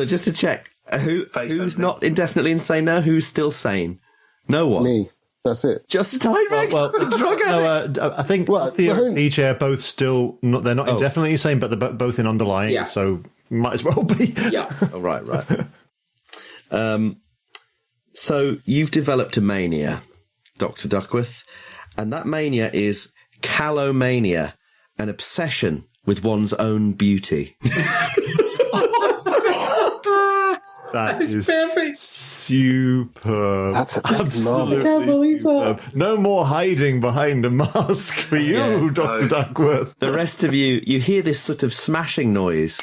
just to check, who's opening. not indefinitely insane now? Who's still sane? No one. Me. That's it. Just Tyrick, the drug addict. I think Theo and PJ are both still not. They're not indefinitely insane, but they're both in underlying. Yeah. So might as well be. Yeah. Oh, right. So you've developed a mania, Dr. Duckworth, and that mania is calomania, an obsession with one's own beauty. That is perfect. superb. That's Absolutely marvelous. I can't believe that. superb. No more hiding behind a mask for you, Dr. Duckworth. The rest of you hear this sort of smashing noise,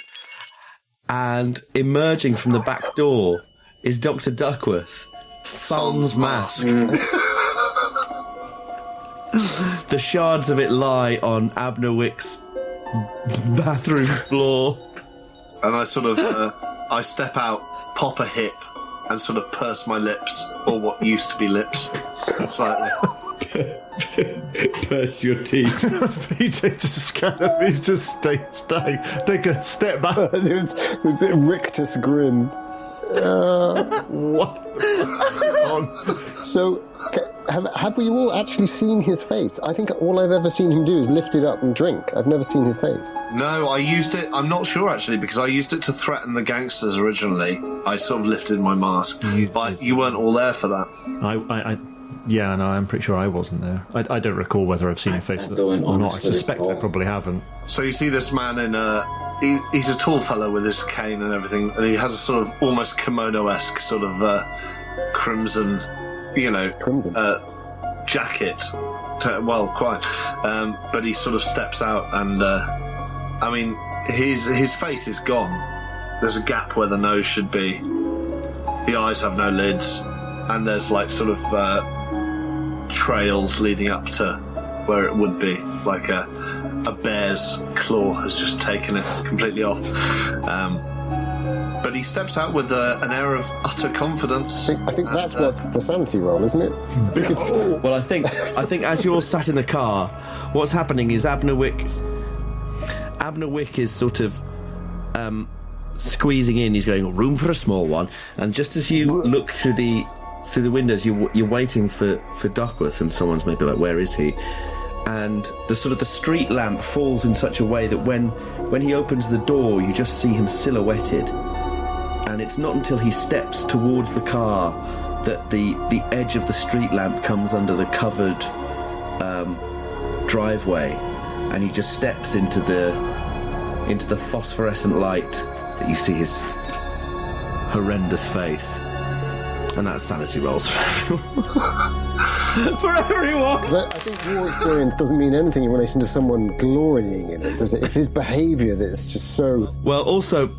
and emerging from the back door is Dr. Duckworth, sans mask. The shards of it lie on Abner Wick's bathroom floor. And I sort of, I step out, pop a hip, and sort of purse my lips, or what used to be lips, slightly. Purse your teeth. PJ just kind of, he just stay, take a step back. There's a rictus grin. What? So, have we all actually seen his face? I think all I've ever seen him do is lift it up and drink. I've never seen his face. No, I used it, I'm not sure actually, because I used it to threaten the gangsters originally. I sort of lifted my mask, but you weren't all there for that. Yeah, no, I'm pretty sure I wasn't there. I don't recall whether I've seen a face don't or not. I honestly suspect I recall. probably haven't. So you see this man in he's a tall fellow with his cane and everything, and he has a sort of almost kimono-esque sort of crimson, Crimson. jacket. Well, quite. But he sort of steps out, and I mean, his face is gone. There's a gap where the nose should be. The eyes have no lids, and there's like sort of trails leading up to where it would be, like a bear's claw has just taken it completely off. But he steps out with an air of utter confidence. I think that's what's the sanity roll, isn't it? Because Well, I think as you're all sat in the car, what's happening is Abner Wick is sort of squeezing in. He's going, room for a small one. And just as you look through the through the windows, you're waiting for Duckworth, and someone's maybe like, where is he? And the street lamp falls in such a way that when he opens the door, you just see him silhouetted. And it's not until he steps towards the car that the edge of the street lamp comes under the covered driveway, and he just steps into the phosphorescent light that you see his horrendous face. And that's sanity rolls for everyone. I think your experience doesn't mean anything in relation to someone glorying in it, does it? It's his behaviour that's just so... Well, also,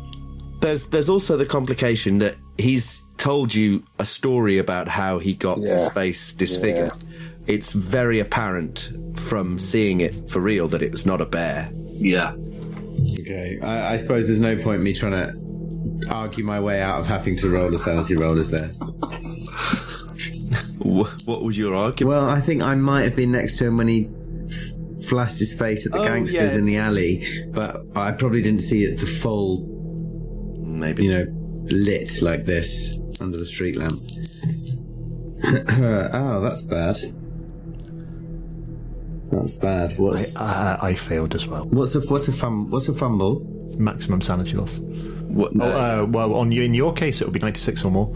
there's also the complication that he's told you a story about how he got his face disfigured. Yeah. It's very apparent from seeing it for real that it was not a bear. Yeah. Okay, I suppose there's no point me trying to argue my way out of having to roll a sanity roll, is there? What was your argument? Well, I think I might have been next to him when he flashed his face at the gangsters in the alley, but I probably didn't see it for full, maybe, lit like this under the street lamp. Oh, that's bad. That's bad. I failed as well. What's a fumble? It's maximum sanity loss. What? No. Well, in your case, it would be 96 or more.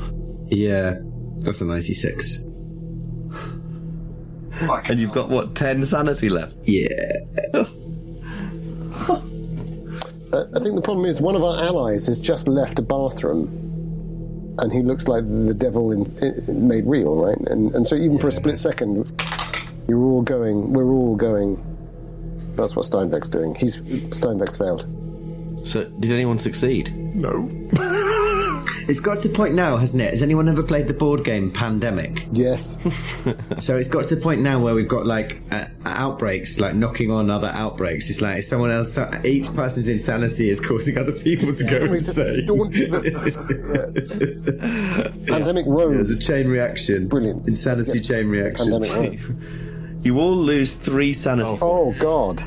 Yeah, that's a 96. And you've got, 10 sanity left? Yeah. I think the problem is one of our allies has just left a bathroom, and he looks like the devil made real, right? And so even for a split second, we're all going. That's what Steinbeck's doing. Steinbeck's failed. So, did anyone succeed? No. It's got to the point now, hasn't it? Has anyone ever played the board game Pandemic? Yes. So it's got to the point now where we've got outbreaks, like knocking on other outbreaks. It's like someone else, each person's insanity is causing other people to go insane. Pandemic Rome. There's a chain reaction. Brilliant. Insanity chain reaction. Pandemic Rome. You all lose 3 sanity. Oh God.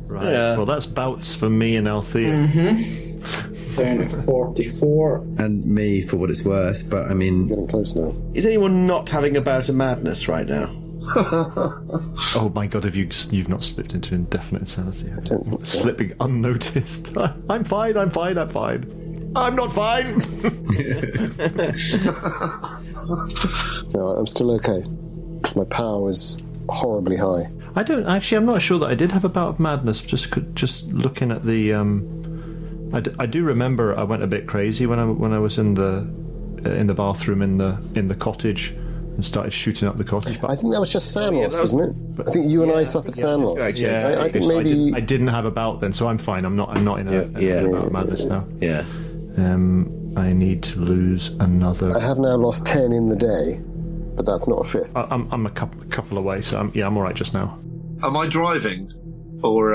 Right. Yeah. Well, that's bouts for me and Althea. Mm-hmm. Down at 44. And me, for what it's worth, but I mean... Getting close now. Is anyone not having a bout of madness right now? Oh my God, you've not slipped into indefinite insanity? I don't think so. Slipping unnoticed. I'm fine. I'm not fine. No, I'm still okay. My power was horribly high. I'm not sure that I did have a bout of madness. Just looking at the... I do remember I went a bit crazy when I was in the bathroom in the cottage and started shooting up the cottage. But I think that was just sand loss, wasn't it? I think you and I suffered sand loss. Yeah, I think maybe I didn't have a bout then, so I'm fine. I'm not in a bout of madness now. Yeah. I need to lose another. I have now lost 10 in the day, but that's not a fifth. I'm a couple away, so I'm all right just now. Am I driving, or?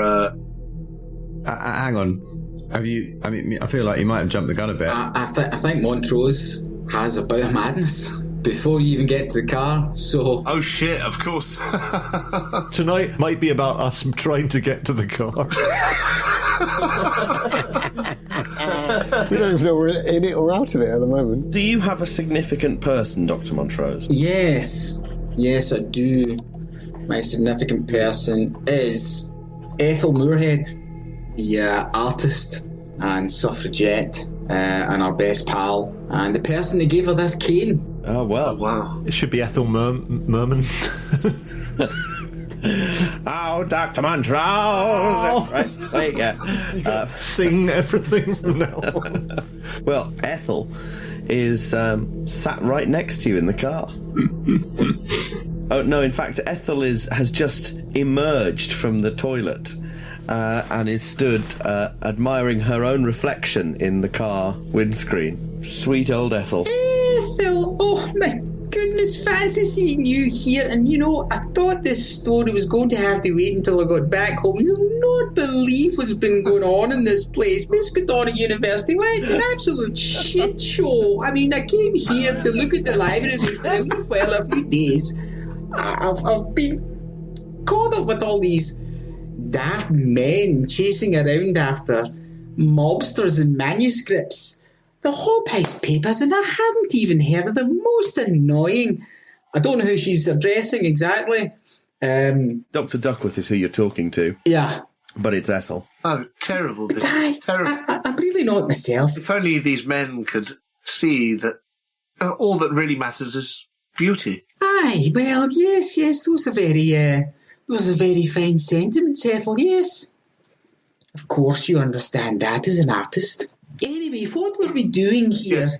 Hang on. Have you? I mean, I feel like you might have jumped the gun a bit. I think Montrose has a bout of madness before you even get to the car. So. Oh shit! Of course. Tonight might be about us trying to get to the car. We don't even know we're in it or out of it at the moment. Do you have a significant person, Dr. Montrose? Yes, I do. My significant person is Ethel Moorhead, the artist and suffragette, and our best pal, and the person that gave her this cane. Oh, well. Wow. It should be Ethel Merman. Oh, Dr. Montrose! Oh. Right, say it, Sing everything from now on. Well, Ethel is sat right next to you in the car. Oh, no, in fact, Ethel has just emerged from the toilet and is stood admiring her own reflection in the car windscreen. Sweet old Ethel. Ethel, oh my goodness, fancy seeing you here. And I thought this story was going to have to wait until I got back home. You'll not believe what's been going on in this place. Miss Godona University, why, it's an absolute shit show. I mean, I came here to look at the library for a few days. I've been caught up with all these daft men chasing around after mobsters and manuscripts. the Hop House papers, and I hadn't even heard of them. Most annoying. I don't know who she's addressing exactly. Dr. Duckworth is who you're talking to. Yeah. But it's Ethel. Oh, terrible. But Terrible. I'm really not myself. If only these men could see that all that really matters is beauty. Aye, well, yes, those are very fine sentiments, Ethel, yes. Of course you understand that as an artist. Anyway, what were we doing here? Yes.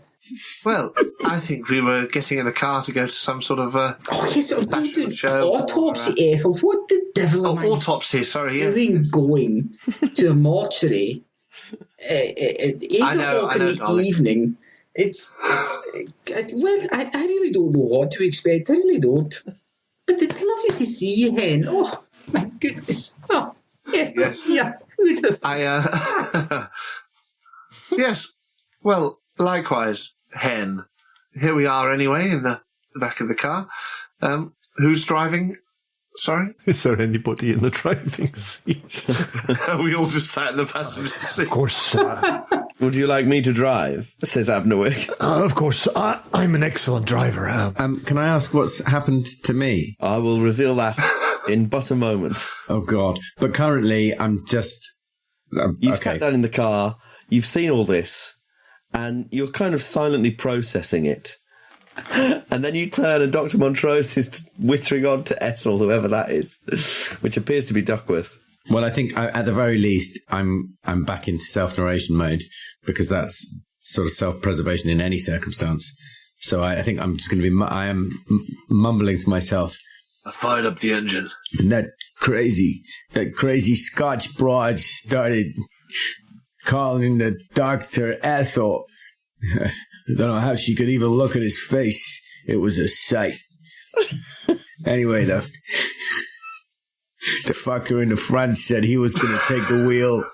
Well, I think we were getting in a car to go to some sort of oh, yes, we're doing show autopsy, Ethel. What the devil am I autopsy, sorry, yeah. doing going to a mortuary at 8 o'clock in the evening? Well, I really don't know what to expect. I really don't. But it's lovely to see you, Hen. Oh, my goodness. Oh, yeah. Yes. Yeah. Yes. Well, likewise, Hen. Here we are anyway, in the back of the car. Who's driving? Sorry? Is there anybody in the driving seat? We all just sat in the passenger seat. Of course. Would you like me to drive? Says Abnerwick. Of course. I'm an excellent driver. Can I ask what's happened to me? I will reveal that in but a moment. Oh, God. But currently, I'm just... You've sat down in the car, you've seen all this, and you're kind of silently processing it. And then you turn and Dr. Montrose is wittering on to Ethel, whoever that is, which appears to be Duckworth. Well, I think at the very least, I'm back into self-narration mode, because that's sort of self-preservation in any circumstance. So I think I'm just going to be... I am mumbling to myself. I fired up the engine. And that crazy Scotch broad started calling the doctor Ethel. I don't know how she could even look at his face. It was a sight. Anyway, the fucker in the front said he was going to take the wheel.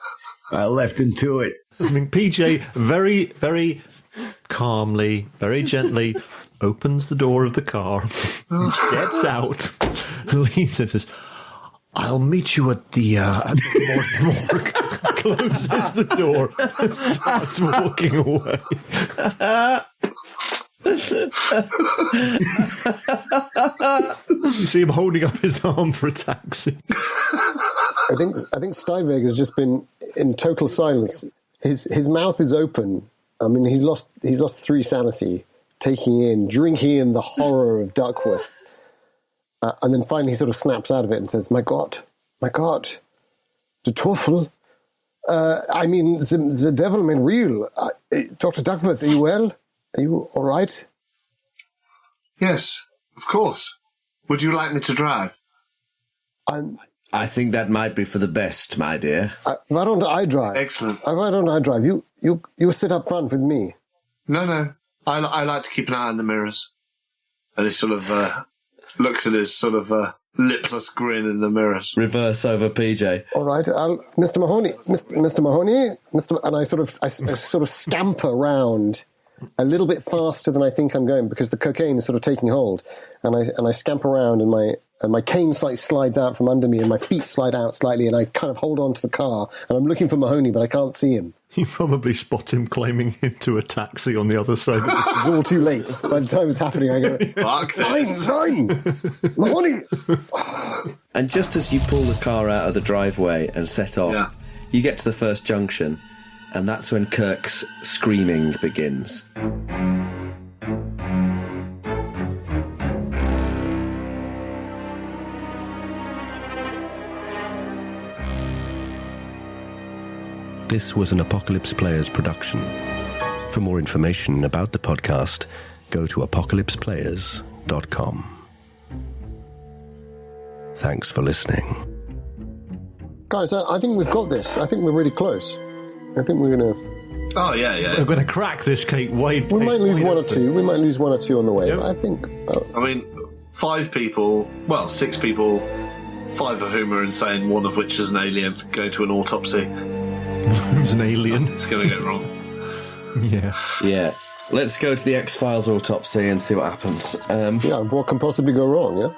I left him to it. I mean, PJ very, very calmly, very gently opens the door of the car, gets out, leans and says, I'll meet you at the morgue. Closes the door and starts walking away. You see him holding up his arm for a taxi. I think Steinweg has just been in total silence. His mouth is open. I mean, he's lost 3 sanity, drinking in the horror of Duckworth. And then finally he sort of snaps out of it and says, My God, the Teufel. I mean, the devil made real. Dr. Duckworth, are you well? Are you all right? Yes, of course. Would you like me to drive? I think that might be for the best, my dear. Why don't I drive? Excellent. Why don't I drive? You sit up front with me. No. I like to keep an eye on the mirrors. And he sort of looks at his sort of lipless grin in the mirrors. Reverse over PJ. All right, Mr. Mahoney, Mr. Mahoney, and I sort of scamper round a little bit faster than I think I'm going because the cocaine is sort of taking hold, and I scamper around and my cane slides out from under me and my feet slide out slightly and I kind of hold on to the car and I'm looking for Mahoney but I can't see him. You probably spot him climbing into a taxi on the other side. It's all too late. By the time it's happening, I go, Time! Mahoney! And just as you pull the car out of the driveway and set off, you get to the first junction, and that's when Kirk's screaming begins. This was an Apocalypse Players production. For more information about the podcast, go to apocalypseplayers.com. Thanks for listening. Guys, I think we've got this. I think we're really close. I think we're going to... Oh, yeah. We're going to crack this cake wide. We might lose one or two. We might lose one or two on the way, but I think... I mean, 6 people, 5 of whom are insane, one of which is an alien going to an autopsy. Who's an alien? It's going to go wrong. Yeah. Let's go to the X-Files autopsy and see what happens. what can possibly go wrong, yeah?